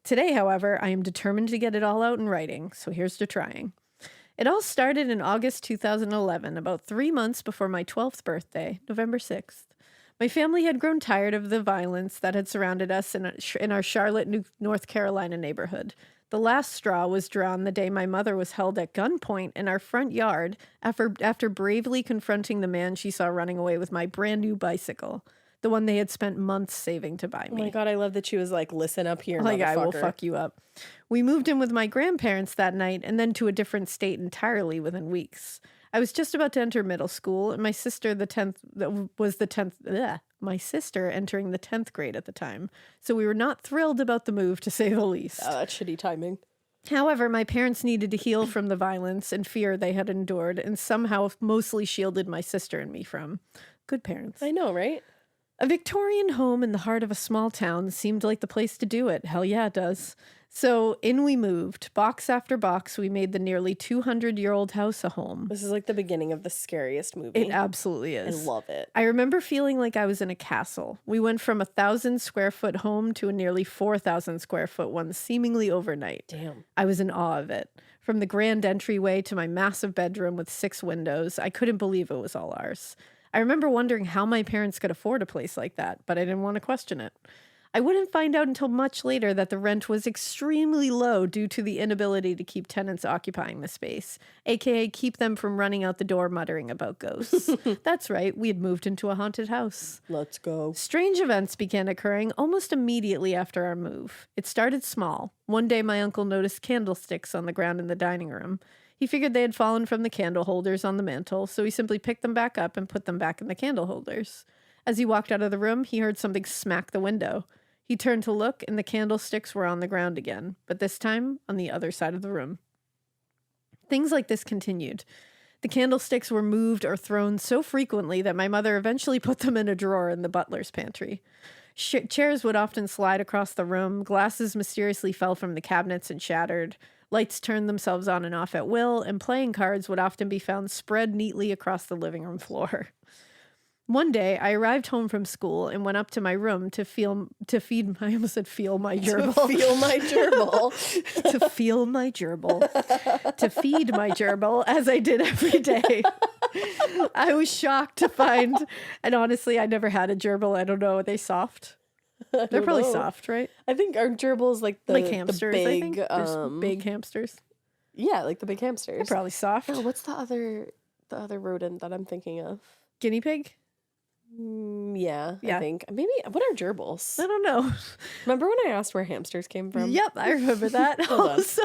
Today, however, I am determined to get it all out in writing, so here's to trying. It all started in August 2011, about 3 months before my 12th birthday, November 6th. My family had grown tired of the violence that had surrounded us in our Charlotte, North Carolina neighborhood. The last straw was drawn the day my mother was held at gunpoint in our front yard after bravely confronting the man she saw running away with my brand new bicycle, the one they had spent months saving to buy me. Oh my God, I love that she was like, listen up here, Like, I will motherfucker. fuck you up. We moved in with my grandparents that night and then to a different state entirely within weeks. I was just about to enter middle school, and my sister, my sister entering the 10th grade at the time. So we were not thrilled about the move, to say the least. Oh, that's shitty timing. However, my parents needed to heal from the violence and fear they had endured and somehow mostly shielded my sister and me from. Good parents. I know, right? A Victorian home in the heart of a small town seemed like the place to do it. Hell yeah, it does. So in we moved. Box after box, we made the nearly 200-year-old house a home. This is like the beginning of the scariest movie. It absolutely is. I love it. I remember feeling like I was in a castle. We went from 1,000-square-foot home to a nearly 4,000-square-foot one seemingly overnight. Damn. I was in awe of it. From the grand entryway to my massive bedroom with 6 windows, I couldn't believe it was all ours. I remember wondering how my parents could afford a place like that, but I didn't want to question it. I wouldn't find out until much later that the rent was extremely low due to the inability to keep tenants occupying the space, aka keep them from running out the door muttering about ghosts. That's right, we had moved into a haunted house. Let's go. Strange events began occurring almost immediately after our move. It started small. One day my uncle noticed candlesticks on the ground in the dining room. He figured they had fallen from the candle holders on the mantle, so he simply picked them back up and put them back in the candle holders. As he walked out of the room, he heard something smack the window. He turned to look, and the candlesticks were on the ground again, but this time on the other side of the room. Things like this continued. The candlesticks were moved or thrown so frequently that my mother eventually put them in a drawer in the butler's pantry. Chairs would often slide across the room, glasses mysteriously fell from the cabinets and shattered, lights turned themselves on and off at will, and playing cards would often be found spread neatly across the living room floor. One day, I arrived home from school and went up to my room to feed my gerbil. To feel my gerbil. To feel my gerbil. To feed my gerbil, as I did every day. I was shocked to find, and honestly, I never had a gerbil. I don't know. Are they soft? They're probably soft, right? I think our gerbils like hamsters, the big, I think. There's big hamsters. Yeah, like the big hamsters. They're probably soft. Oh, what's the other rodent that I'm thinking of? Guinea pig? Yeah, Yeah. I think. Maybe, what are gerbils? I don't know. Remember when I asked where hamsters came from? Yep, I remember that. Hold on. Also,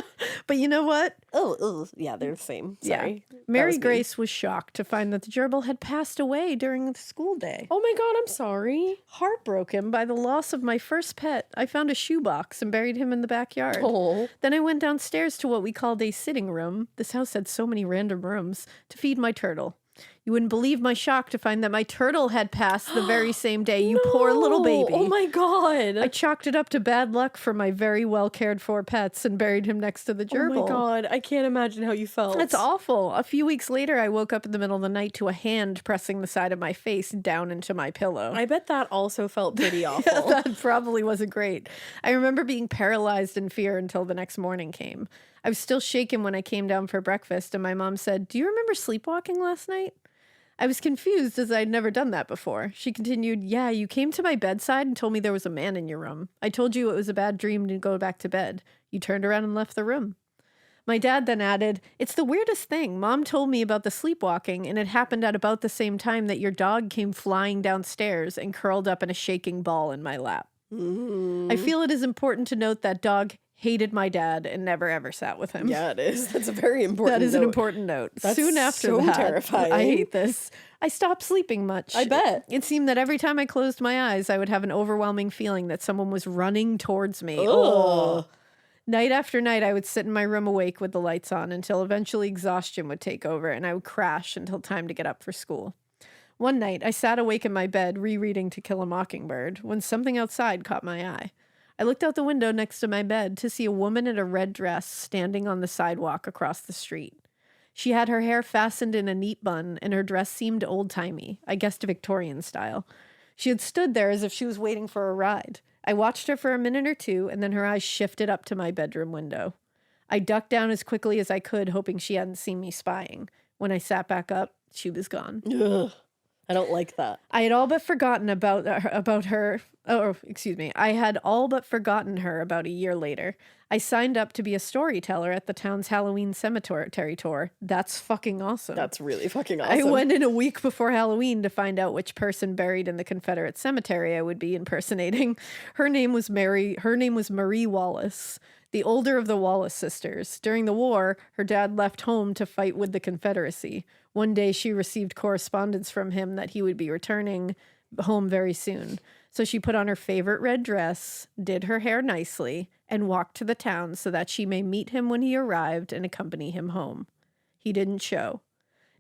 but you know what? Oh, yeah, they're the same. Sorry. Yeah. That Mary was me. Grace was shocked to find that the gerbil had passed away during the school day. Oh my God, I'm sorry. Heartbroken by the loss of my first pet, I found a shoebox and buried him in the backyard. Oh. Then I went downstairs to what we called a sitting room. This house had so many random rooms to feed my turtle. You wouldn't believe my shock to find that my turtle had passed the very same day. You poor little baby. Oh my God. I chalked it up to bad luck for my very well cared for pets and buried him next to the gerbil. Oh my God. I can't imagine how you felt. That's awful. A few weeks later, I woke up in the middle of the night to a hand pressing the side of my face down into my pillow. I bet that also felt pretty awful. That probably wasn't great. I remember being paralyzed in fear until the next morning came. I was still shaken when I came down for breakfast, and my mom said, "Do you remember sleepwalking last night?" I was confused as I'd never done that before. She continued, "Yeah, you came to my bedside and told me there was a man in your room. I told you it was a bad dream to go back to bed. You turned around and left the room." My dad then added, "It's the weirdest thing. Mom told me about the sleepwalking, and it happened at about the same time that your dog came flying downstairs and curled up in a shaking ball in my lap." I feel it is important to note that dog hated my dad and never ever sat with him. Yeah, it is. That's a very important That is an note. important note. That's Soon after so that, terrifying. I hate this. I stopped sleeping much. I bet. It seemed that every time I closed my eyes, I would have an overwhelming feeling that someone was running towards me. Ugh. Night after night, I would sit in my room awake with the lights on until eventually exhaustion would take over and I would crash until time to get up for school. One night, I sat awake in my bed rereading To Kill a Mockingbird when something outside caught my eye. I looked out the window next to my bed to see a woman in a red dress standing on the sidewalk across the street. She had her hair fastened in a neat bun, and her dress seemed old-timey, I guessed Victorian style. She had stood there as if she was waiting for a ride. I watched her for a minute or two, and then her eyes shifted up to my bedroom window. I ducked down as quickly as I could, hoping she hadn't seen me spying. When I sat back up, she was gone. Ugh. I don't like that. I had all but forgotten about her. I had all but forgotten her about a year later. I signed up to be a storyteller at the town's Halloween cemetery tour. That's fucking awesome. That's really fucking awesome. I went in a week before Halloween to find out which person buried in the Confederate cemetery I would be impersonating. Her name was Marie Wallace, the older of the Wallace sisters. During the war, her dad left home to fight with the Confederacy. One day she received correspondence from him that he would be returning home very soon. So she put on her favorite red dress, did her hair nicely, and walked to the town so that she may meet him when he arrived and accompany him home. He didn't show.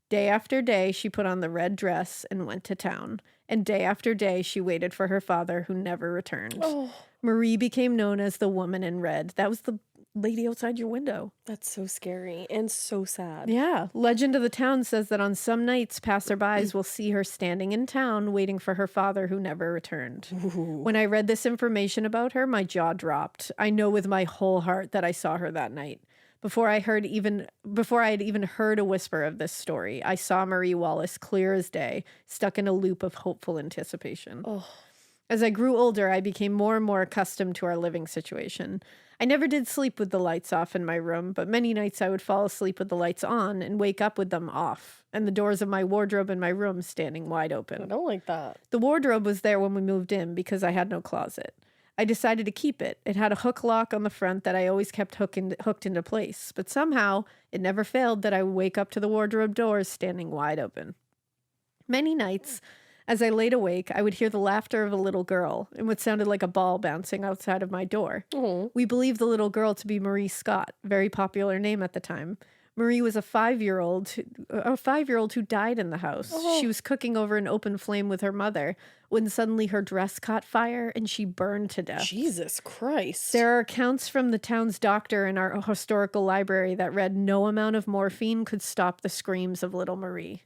Day after day, she put on the red dress and went to town. And day after day, she waited for her father, who never returned. Oh, Marie became known as the woman in red. That was the lady outside your window. that's so scary and so sad. Yeah. Legend of the town says that on some nights, passerbys will see her standing in town waiting for her father who never returned. Ooh. When I read this information about her, my jaw dropped. I know with my whole heart that I saw her that night. Before I had even heard a whisper of this story, I saw Marie Wallace clear as day, stuck in a loop of hopeful anticipation. Oh. As I grew older, I became more and more accustomed to our living situation. I never did sleep with the lights off in my room, but many nights I would fall asleep with the lights on and wake up with them off, and the doors of my wardrobe in my room standing wide I open. don't like that. The wardrobe was there when we moved in because I had no closet. I decided to keep it. It had a hook lock on the front that I always kept hooked into place, but somehow it never failed that I would wake up to the wardrobe doors standing wide open. Many nights, as I laid awake, I would hear the laughter of a little girl and what sounded like a ball bouncing outside of my door. Oh. We believed the little girl to be Marie Scott, very popular name at the time. Marie was a 5-year-old who died in the house. Oh. She was cooking over an open flame with her mother when suddenly her dress caught fire and she burned to death. Jesus Christ. There are accounts from the town's doctor in our historical library that read no amount of morphine could stop the screams of little Marie.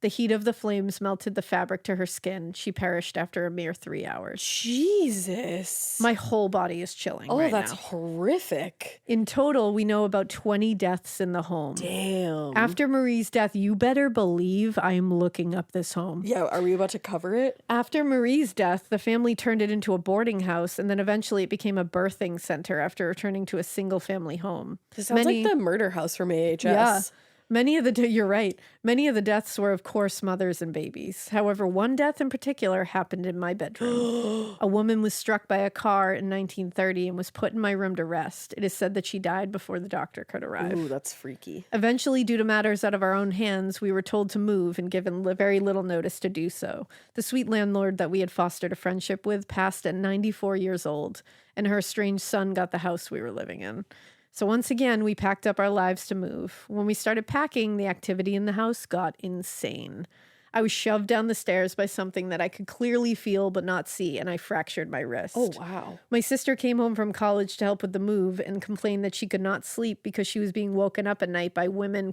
The heat of the flames melted the fabric to her skin. She perished after a mere 3 hours. Jesus. My whole body is chilling right that's now. horrific. In total, we know about 20 deaths in the home. Damn. After Marie's death, you better believe I am looking up this home. Yeah, are we about to cover it? After Marie's death, the family turned it into a boarding house, and then eventually it became a birthing center after returning to a single-family home. This sounds like the murder house from AHS. Yeah. You're right. Many of the deaths were, of course, mothers and babies. However, one death in particular happened in my bedroom. A woman was struck by a car in 1930 and was put in my room to rest. It is said that she died before the doctor could arrive. Ooh, that's freaky. Eventually, due to matters out of our own hands, we were told to move and given very little notice to do so. The sweet landlord that we had fostered a friendship with passed at 94 years old, and her estranged son got the house we were living in. So once again, we packed up our lives to move. When we started packing, the activity in the house got insane. I was shoved down the stairs by something that I could clearly feel but not see, and I fractured my wrist. Oh, wow. My sister came home from college to help with the move and complained that she could not sleep because she was being woken up at night by women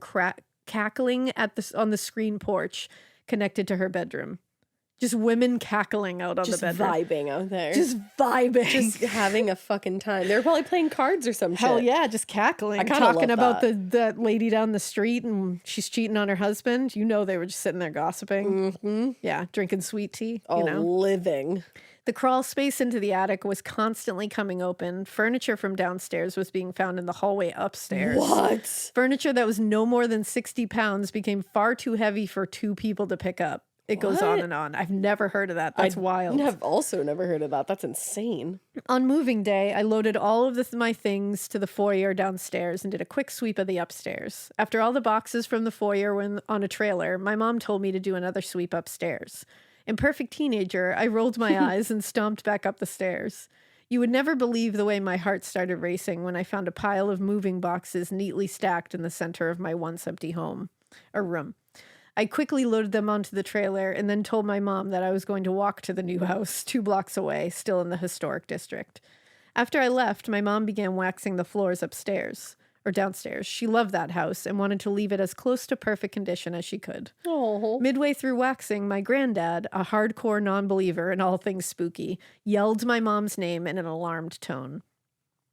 cackling on the screen porch connected to her bedroom. Just women cackling out on the bedroom. Just vibing out there. Just vibing. Just having a fucking time. They were probably playing cards or some shit. Hell yeah, just cackling. I kinda talking love about that. the lady down the street and she's cheating on her husband. You know they were just sitting there gossiping. Mm-hmm. Yeah, drinking sweet tea. Oh, You know? living. The crawl space into the attic was constantly coming open. Furniture from downstairs was being found in the hallway upstairs. What? Furniture that was no more than 60 pounds became far too heavy for 2 people to pick up. It goes on and on. I've never heard of that. That's wild. I've also never heard of that. That's insane. On moving day, I loaded all of my things to the foyer downstairs and did a quick sweep of the upstairs. After all the boxes from the foyer were on a trailer, my mom told me to do another sweep upstairs. In perfect teenager, I rolled my eyes and stomped back up the stairs. You would never believe the way my heart started racing when I found a pile of moving boxes neatly stacked in the center of my once empty room. I quickly loaded them onto the trailer and then told my mom that I was going to walk to the new house 2 blocks away, still in the historic district. After I left, my mom began waxing the floors downstairs. She loved that house and wanted to leave it as close to perfect condition as she could. Oh. Midway through waxing, my granddad, a hardcore non-believer in all things spooky, yelled my mom's name in an alarmed tone.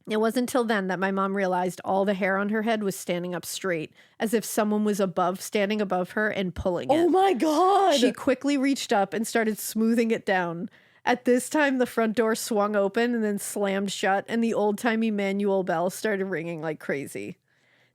It wasn't until then that my mom realized all the hair on her head was standing up straight, as if someone was standing above her and pulling it. Oh my God. She quickly reached up and started smoothing it down. At this time, the front door swung open and then slammed shut, and the old-timey manual bell started ringing like crazy.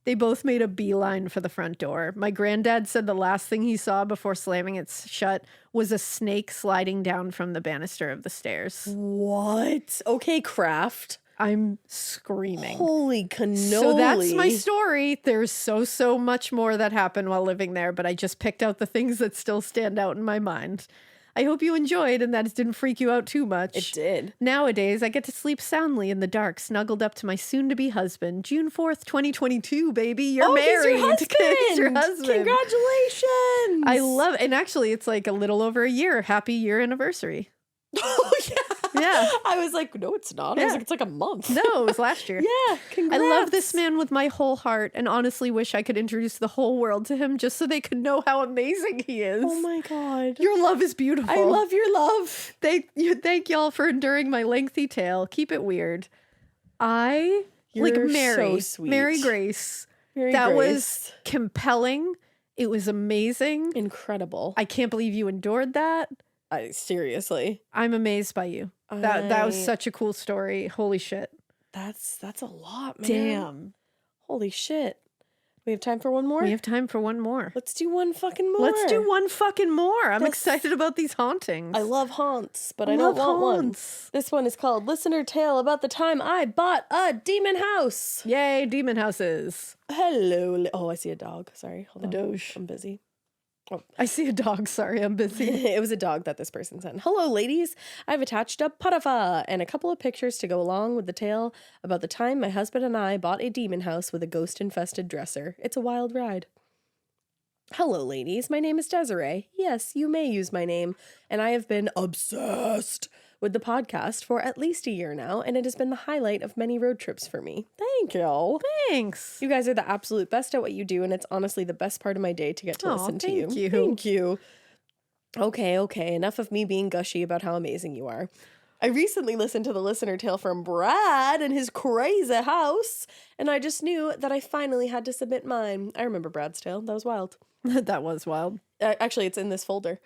They both made a beeline for the front door. My granddad said the last thing he saw before slamming it shut was a snake sliding down from the banister of the stairs. What? Okay, Kraft. I'm screaming. Holy cannoli. So that's my story. There's so much more that happened while living there, but I just picked out the things that still stand out in my mind. I hope you enjoyed and that it didn't freak you out too much. It did. Nowadays, I get to sleep soundly in the dark, snuggled up to my soon-to-be husband. June 4th, 2022, baby. You're married. He's your husband. He's your husband. Congratulations. I love it. And actually, it's like a little over a year. Happy year anniversary. Oh, yeah. Yeah. I was like, no, it's not. I was like, it's like a month. No, it was last year. Yeah, congrats. I love this man with my whole heart and honestly wish I could introduce the whole world to him just so they could know how amazing he is. Oh my God. Your love is beautiful. I love your love. Thank y'all for enduring my lengthy tale. Keep it weird. You're like Mary. so sweet. Mary Grace. Mary that Grace. was compelling. It was amazing. Incredible. I can't believe you endured that. Seriously. I'm amazed by you. That was such a cool story. Holy shit. That's a lot, man. Damn. Holy shit. We have time for one more? We have time for one more. Let's do one fucking more. Let's do one fucking more. I'm excited about these hauntings. I love haunts, but I don't want one. This one is called Listener Tale About the Time I Bought a Demon House. Yay, demon houses. Hello. Oh, I see a dog. Sorry. Hold on. Doge. I'm busy. Oh. I see a dog. Sorry, I'm busy. It was a dog that this person sent. Hello, ladies. I've attached a patafa and a couple of pictures to go along with the tale about the time my husband and I bought a demon house with a ghost-infested dresser. It's a wild ride. Hello, ladies. My name is Desiree. Yes, you may use my name. And I have been obsessed with the podcast for at least a year now, and it has been the highlight of many road trips for me. Thank you. Thanks. You guys are the absolute best at what you do, and it's honestly the best part of my day to get to listen to you. Thank you. Thank you. Okay. Enough of me being gushy about how amazing you are. I recently listened to the listener tale from Brad and his crazy house, and I just knew that I finally had to submit mine. I remember Brad's tale. That was wild. That was wild. Actually, it's in this folder.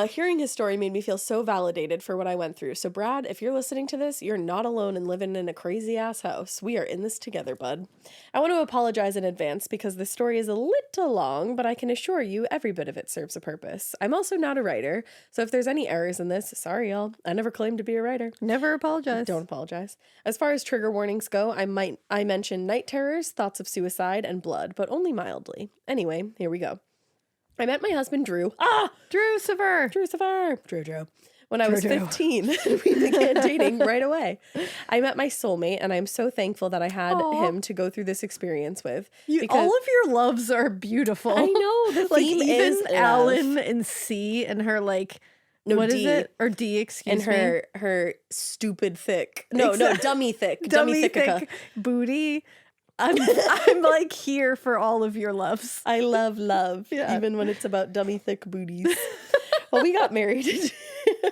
Hearing his story made me feel so validated for what I went through. So, Brad, if you're listening to this, you're not alone and living in a crazy-ass house. We are in this together, bud. I want to apologize in advance because this story is a little long, but I can assure you every bit of it serves a purpose. I'm also not a writer, so if there's any errors in this, sorry, y'all. I never claimed to be a writer. Never apologize. Don't apologize. As far as trigger warnings go, I mention night terrors, thoughts of suicide, and blood, but only mildly. Anyway, here we go. I met my husband, Drew. Drew Sever. Drew. When I was 15, we began dating right away. I met my soulmate, and I'm so thankful that I had him to go through this experience with. All of your loves are beautiful. I know. The theme even is Alan and C and her what D. is it? Or D, excuse me. And her stupid thick. No, dummy thick. Dummy thickica. thick booty. I'm here for all of your loves. I love love, even when it's about dummy thick booties. Well, we got married.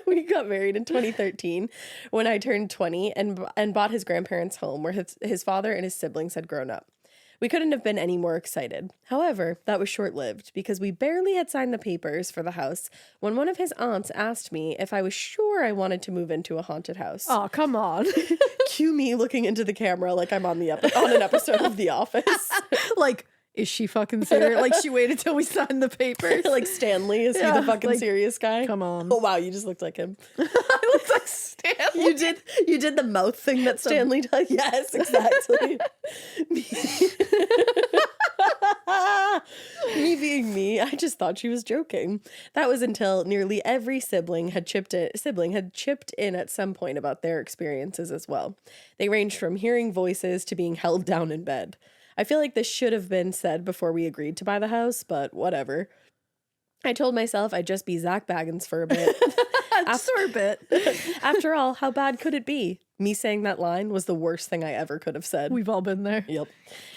We got married in 2013 when I turned 20 and bought his grandparents' home where his father and his siblings had grown up. We couldn't have been any more excited. However, that was short-lived because we barely had signed the papers for the house when one of his aunts asked me if I was sure I wanted to move into a haunted house. Oh, come on. Cue me looking into the camera like I'm on an episode of The Office. Is she fucking serious? She waited till we signed the papers. Stanley, is he the fucking serious guy? Come on. Oh, wow, you just looked like him. I look like Stanley. You did the mouth thing that Stanley does. Yes, exactly. Me being me, I just thought she was joking. That was until nearly every sibling had chipped in at some point about their experiences as well. They ranged from hearing voices to being held down in bed. I feel like this should have been said before we agreed to buy the house, but whatever. I told myself I'd just be Zach Baggins for a bit. After all, how bad could it be? Me saying that line was the worst thing I ever could have said. We've all been there. Yep.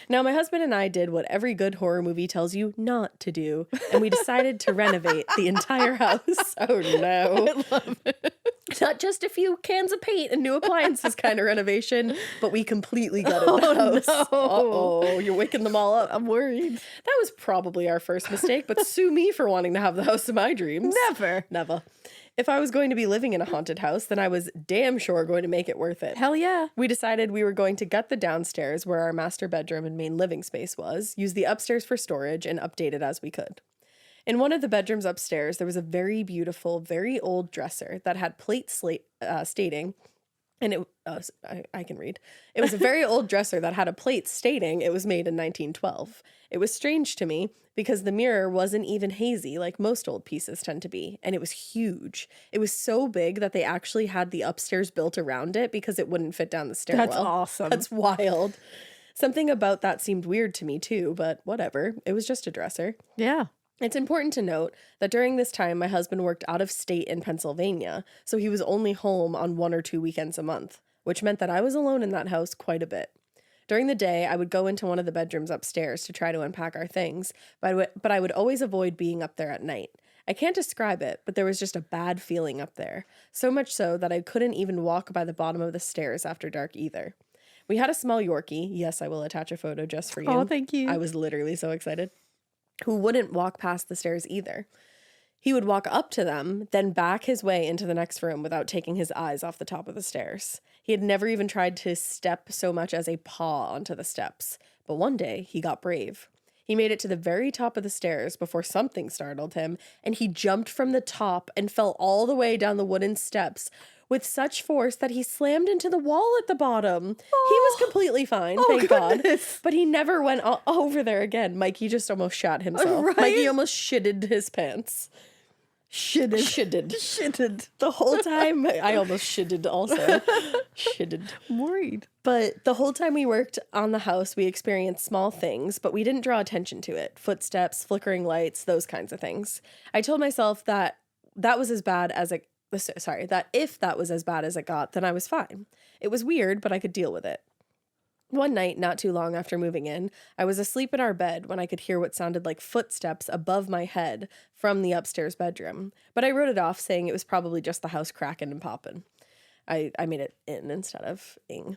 Now, my husband and I did what every good horror movie tells you not to do, and we decided to renovate the entire house. Oh, no. I love it. Not just a few cans of paint and new appliances kind of renovation, but we completely gutted the house. No. Uh-oh, you're waking them all up. I'm worried. That was probably our first mistake, but sue me for wanting to have the house of my dreams. Never. If I was going to be living in a haunted house, then I was damn sure going to make it worth it. Hell yeah. We decided we were going to gut the downstairs where our master bedroom and main living space was, use the upstairs for storage, and update it as we could. In one of the bedrooms upstairs, there was a very beautiful, very old dresser that had plates stating, and I can read. It was a very old dresser that had a plate stating it was made in 1912. It was strange to me because the mirror wasn't even hazy like most old pieces tend to be, and it was huge. It was so big that they actually had the upstairs built around it because it wouldn't fit down the stairwell. That's awesome. That's wild. Something about that seemed weird to me too, but whatever. It was just a dresser. Yeah. It's important to note that during this time, my husband worked out of state in Pennsylvania, so he was only home on 1 or 2 weekends a month, which meant that I was alone in that house quite a bit. During the day, I would go into one of the bedrooms upstairs to try to unpack our things, but I would always avoid being up there at night. I can't describe it, but there was just a bad feeling up there, so much so that I couldn't even walk by the bottom of the stairs after dark either. We had a small Yorkie. Yes, I will attach a photo just for you. Oh, thank you. I was literally so excited. Who wouldn't walk past the stairs either. He would walk up to them, then back his way into the next room without taking his eyes off the top of the stairs. He had never even tried to step so much as a paw onto the steps. But one day, he got brave. He made it to the very top of the stairs before something startled him, and he jumped from the top and fell all the way down the wooden steps with such force that he slammed into the wall at the bottom. Oh. He was completely fine, thank goodness. God. But he never went over there again. Mikey just almost shat himself. Right? Mikey almost shitted his pants. Shitted. The whole time, I almost shitted also. Shitted. I'm worried. But the whole time we worked on the house, we experienced small things, but we didn't draw attention to it. Footsteps, flickering lights, those kinds of things. I told myself that was as bad as it, that if that was as bad as it got, then I was fine. It was weird, but I could deal with it. One night, not too long after moving in, I was asleep in our bed when I could hear what sounded like footsteps above my head from the upstairs bedroom, but I wrote it off saying it was probably just the house cracking and popping. I made it in instead of ing.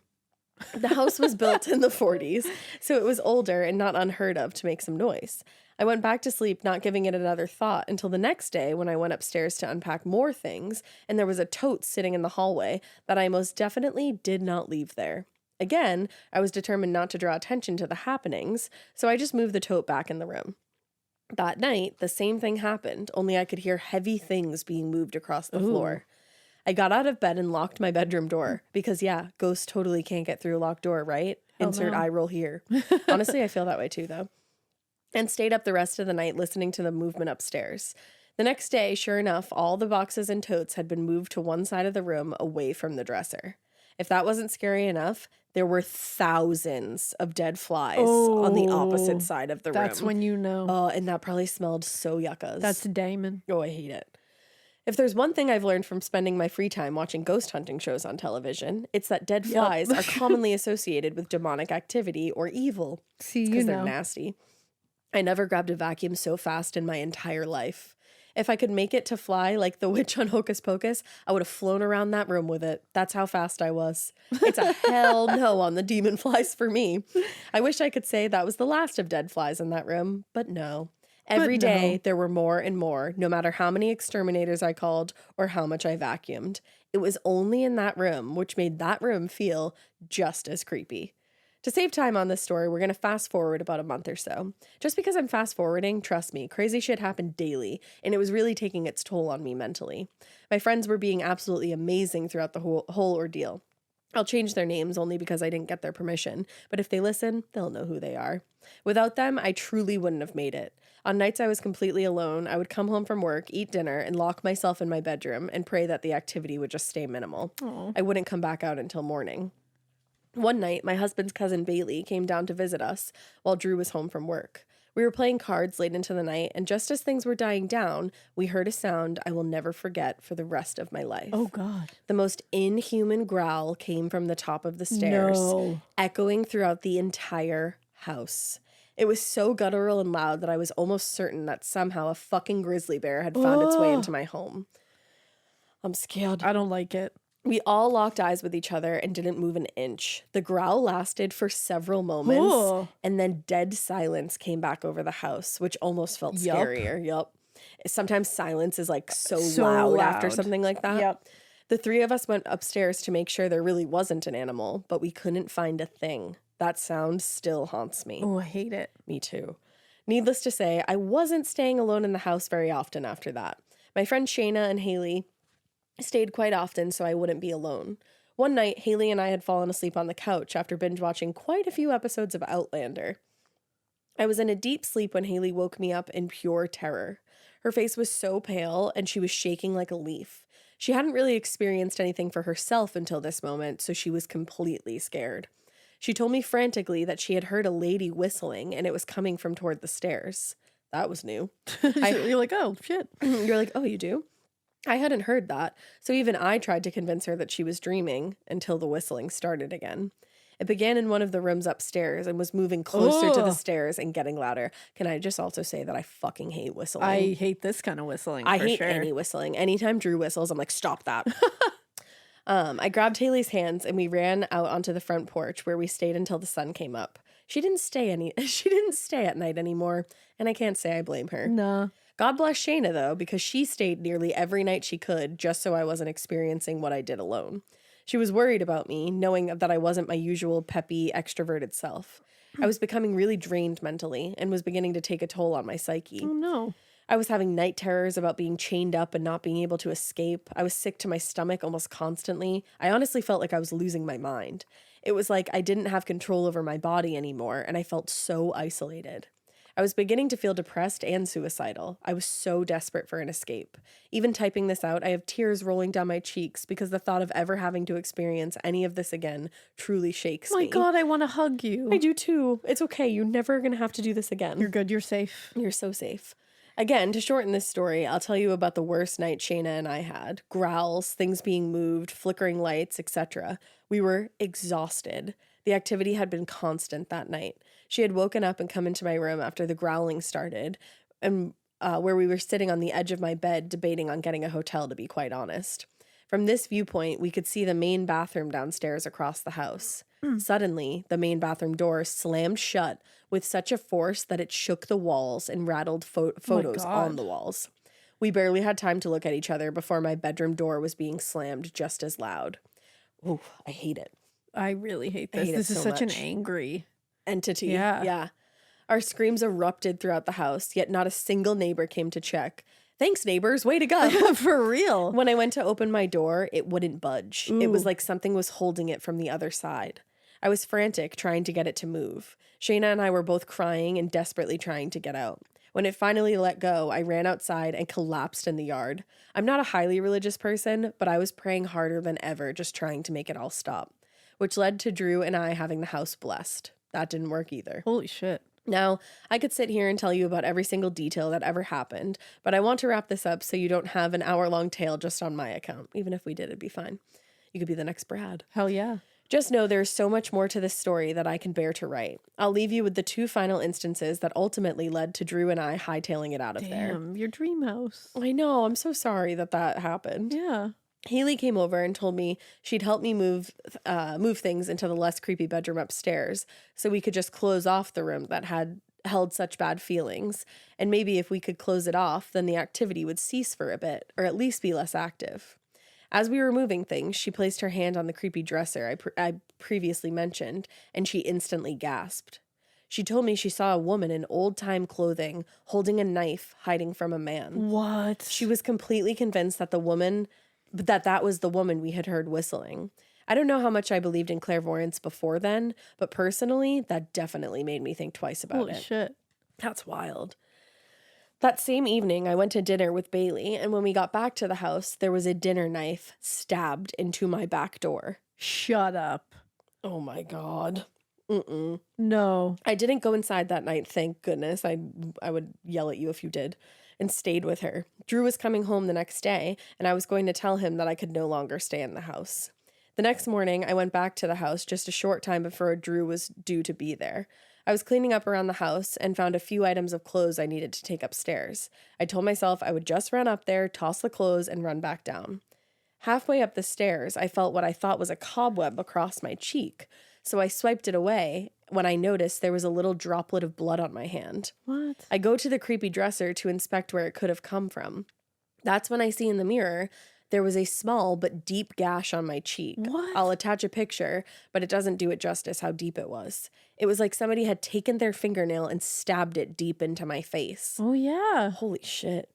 The house was built in the 40s, so it was older and not unheard of to make some noise. I went back to sleep, not giving it another thought, until the next day when I went upstairs to unpack more things, and there was a tote sitting in the hallway that I most definitely did not leave there. Again, I was determined not to draw attention to the happenings, so I just moved the tote back in the room. That night, the same thing happened, only I could hear heavy things being moved across the floor. I got out of bed and locked my bedroom door because, yeah, ghosts totally can't get through a locked door, right? Insert eye roll here. Honestly, I feel that way too, though. And stayed up the rest of the night listening to the movement upstairs. The next day, sure enough, all the boxes and totes had been moved to one side of the room away from the dresser. If that wasn't scary enough, there were thousands of dead flies on the opposite side of the room. That's when you know. Oh, and that probably smelled so yuckas. That's Damon. Oh, I hate it. If there's one thing I've learned from spending my free time watching ghost hunting shows on television, it's that dead flies are commonly associated with demonic activity or evil. See, because they're nasty. I never grabbed a vacuum so fast in my entire life. If I could make it to fly like the witch on Hocus Pocus, I would have flown around that room with it. That's how fast I was. It's a hell no on the demon flies for me. I wish I could say that was the last of dead flies in that room, but no. Every day there were more and more, no matter how many exterminators I called or how much I vacuumed. It was only in that room, which made that room feel just as creepy. To save time on this story, we're going to fast forward about a month or so. Just because I'm fast forwarding, trust me, crazy shit happened daily, and it was really taking its toll on me mentally. My friends were being absolutely amazing throughout the whole ordeal. I'll change their names only because I didn't get their permission, but if they listen, they'll know who they are. Without them, I truly wouldn't have made it. On nights I was completely alone, I would come home from work, eat dinner, and lock myself in my bedroom and pray that the activity would just stay minimal. I wouldn't come back out until morning. One night, my husband's cousin Bailey came down to visit us while Drew was home from work. We were playing cards late into the night, and just as things were dying down, we heard a sound I will never forget for the rest of my life. Oh, God. The most inhuman growl came from the top of the stairs, echoing throughout the entire house. It was so guttural and loud that I was almost certain that somehow a fucking grizzly bear had found its way into my home. I'm scared. I don't like it. We all locked eyes with each other and didn't move an inch. The growl lasted for several moments, and then dead silence came back over the house, which almost felt scarier. Yup. Sometimes silence is like so loud after something like that. Yep. The three of us went upstairs to make sure there really wasn't an animal, but we couldn't find a thing. That sound still haunts me. Oh, I hate it. Me too. Needless to say, I wasn't staying alone in the house very often after that. My friends Shayna and Haley stayed quite often so I wouldn't be alone. One night, Haley and I had fallen asleep on the couch after binge watching quite a few episodes of Outlander. I was in a deep sleep when Haley woke me up in pure terror. Her face was so pale and she was shaking like a leaf. She hadn't really experienced anything for herself until this moment, so she was completely scared. She told me frantically that she had heard a lady whistling and it was coming from toward the stairs. That was new. You're like, oh, shit. You're like, oh, you do? I hadn't heard that, so even I tried to convince her that she was dreaming until the whistling started again. It began in one of the rooms upstairs and was moving closer to the stairs and getting louder. Can I just also say that I fucking hate whistling? I hate this kind of whistling. I hate any whistling. Anytime Drew whistles, I'm like, stop that. I grabbed Haley's hands and we ran out onto the front porch where we stayed until the sun came up. She didn't stay at night anymore, and I can't say I blame her. Nah. God bless Shayna, though, because she stayed nearly every night she could just so I wasn't experiencing what I did alone. She was worried about me, knowing that I wasn't my usual peppy, extroverted self. I was becoming really drained mentally and was beginning to take a toll on my psyche. Oh, no. I was having night terrors about being chained up and not being able to escape. I was sick to my stomach almost constantly. I honestly felt like I was losing my mind. It was like I didn't have control over my body anymore, and I felt so isolated. I was beginning to feel depressed and suicidal. I was so desperate for an escape. Even typing this out, I have tears rolling down my cheeks because the thought of ever having to experience any of this again truly shakes me. My God, I want to hug you. I do too. It's okay. You're never going to have to do this again. You're good. You're safe. You're so safe. Again, to shorten this story, I'll tell you about the worst night Shayna and I had. Growls, things being moved, flickering lights, etc. We were exhausted. The activity had been constant that night. She had woken up and come into my room after the growling started, and where we were sitting on the edge of my bed debating on getting a hotel, to be quite honest. From this viewpoint, we could see the main bathroom downstairs across the house. Suddenly, the main bathroom door slammed shut with such a force that it shook the walls and rattled photos on the walls. We barely had time to look at each other before my bedroom door was being slammed just as loud. Ooh, I hate it. I really hate this. This is such an angry entity. Yeah. Our screams erupted throughout the house, yet not a single neighbor came to check. Thanks, neighbors. Way to go. For real. When I went to open my door, it wouldn't budge. It was like something was holding it from the other side. I was frantic, trying to get it to move. Shayna and I were both crying and desperately trying to get out. When it finally let go, I ran outside and collapsed in the yard. I'm not a highly religious person, but I was praying harder than ever, just trying to make it all stop, which led to Drew and I having the house blessed. That didn't work either. Holy shit. Now, I could sit here and tell you about every single detail that ever happened, but I want to wrap this up so you don't have an hour-long tale just on my account. Even if we did, it'd be fine. You could be the next Brad. Hell yeah. Just know there's so much more to this story that I can bear to write. I'll leave you with the 2 final instances that ultimately led to Drew and I hightailing it out of there. Damn, your dream house. I know. I'm so sorry that happened. Yeah. Haley came over and told me she'd help me move things into the less creepy bedroom upstairs so we could just close off the room that had held such bad feelings. And maybe if we could close it off, then the activity would cease for a bit, or at least be less active. As we were moving things, she placed her hand on the creepy dresser I previously mentioned, and she instantly gasped. She told me she saw a woman in old-time clothing holding a knife hiding from a man. What? She was completely convinced that that was the woman we had heard whistling. I don't know how much I believed in clairvoyance before then, but personally, that definitely made me think twice about it. Holy shit. That's wild. That same evening, I went to dinner with Bailey, and when we got back to the house, there was a dinner knife stabbed into my back door. Shut up. Oh my God. No. I didn't go inside that night, thank goodness. I would yell at you if you did, and stayed with her. Drew was coming home the next day, and I was going to tell him that I could no longer stay in the house. The next morning, I went back to the house just a short time before Drew was due to be there. I was cleaning up around the house and found a few items of clothes I needed to take upstairs. I told myself I would just run up there, toss the clothes, and run back down. Halfway up the stairs, I felt what I thought was a cobweb across my cheek, so I swiped it away when I noticed there was a little droplet of blood on my hand. What? I go to the creepy dresser to inspect where it could have come from. That's when I see in the mirror there was a small but deep gash on my cheek. What? I'll attach a picture, but it doesn't do it justice how deep it was. It was like somebody had taken their fingernail and stabbed it deep into my face. Oh, yeah. Holy shit.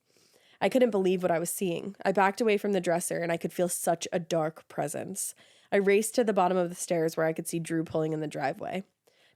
I couldn't believe what I was seeing. I backed away from the dresser and I could feel such a dark presence. I raced to the bottom of the stairs where I could see Drew pulling in the driveway.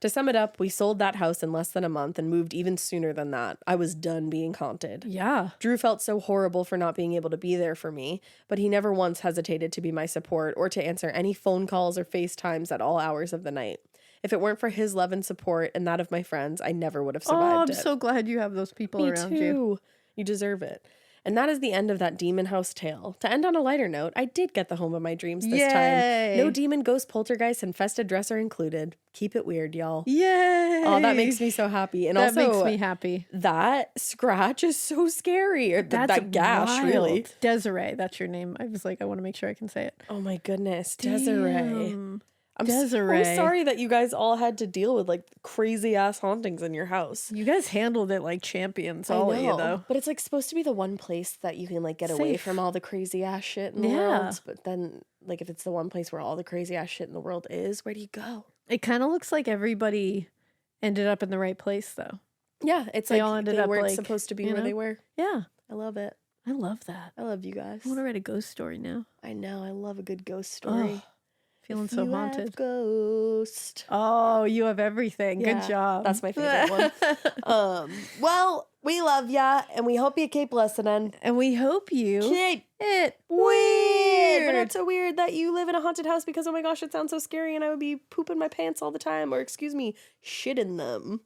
To sum it up, we sold that house in less than a month and moved even sooner than that. I was done being haunted. Yeah. Drew felt so horrible for not being able to be there for me, but he never once hesitated to be my support or to answer any phone calls or FaceTimes at all hours of the night. If it weren't for his love and support and that of my friends, I never would have survived it. I'm so glad you have those people around Me too. you. You deserve it. And that is the end of that demon house tale. To end on a lighter note, I did get the home of my dreams this time. No demon, ghost, poltergeist, infested dresser included. Keep it weird, y'all. Yay! Oh, that makes me so happy. And that also, makes me happy. That scratch is so scary. Or that gash, wild. really. Desiree, that's your name. I was like, I want to make sure I can say it. Oh my goodness, Desiree. Damn. I'm Desiree. so sorry that you guys all had to deal with like crazy ass hauntings in your house. You guys handled it like champions, all of you, though. But it's like supposed to be the one place that you can like get away from all the crazy ass shit in the world. But then like if it's the one place where all the crazy ass shit in the world is, where do you go? It kind of looks like everybody ended up in the right place, though. Yeah, it's they like all ended they up weren't like, supposed to be where they were. Yeah. I love it. I love that. I love you guys. I want to write a ghost story now. I know. I love a good ghost story. Oh, feeling so haunted. Have ghost. Oh, you have everything. Yeah, good job. That's my favorite one. Well, we love ya, and we hope you keep listening. And we hope you keep it weird. But not so weird that you live in a haunted house because, oh my gosh, it sounds so scary and I would be pooping my pants all the time, or excuse me, shitting them.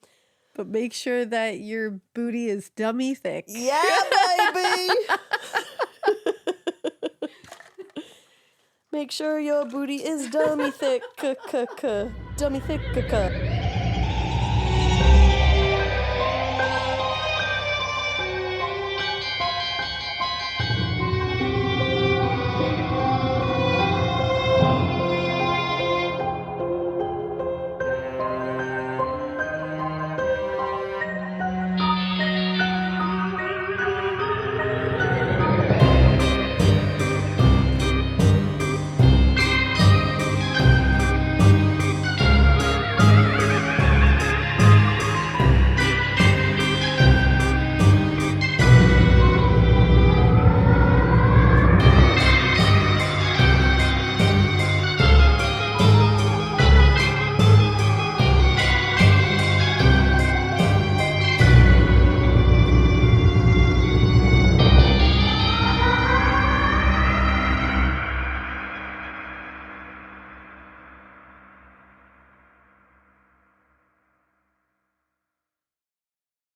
But make sure that your booty is dummy thick. Yeah, baby. Make sure your booty is dummy thick. Dummy thick.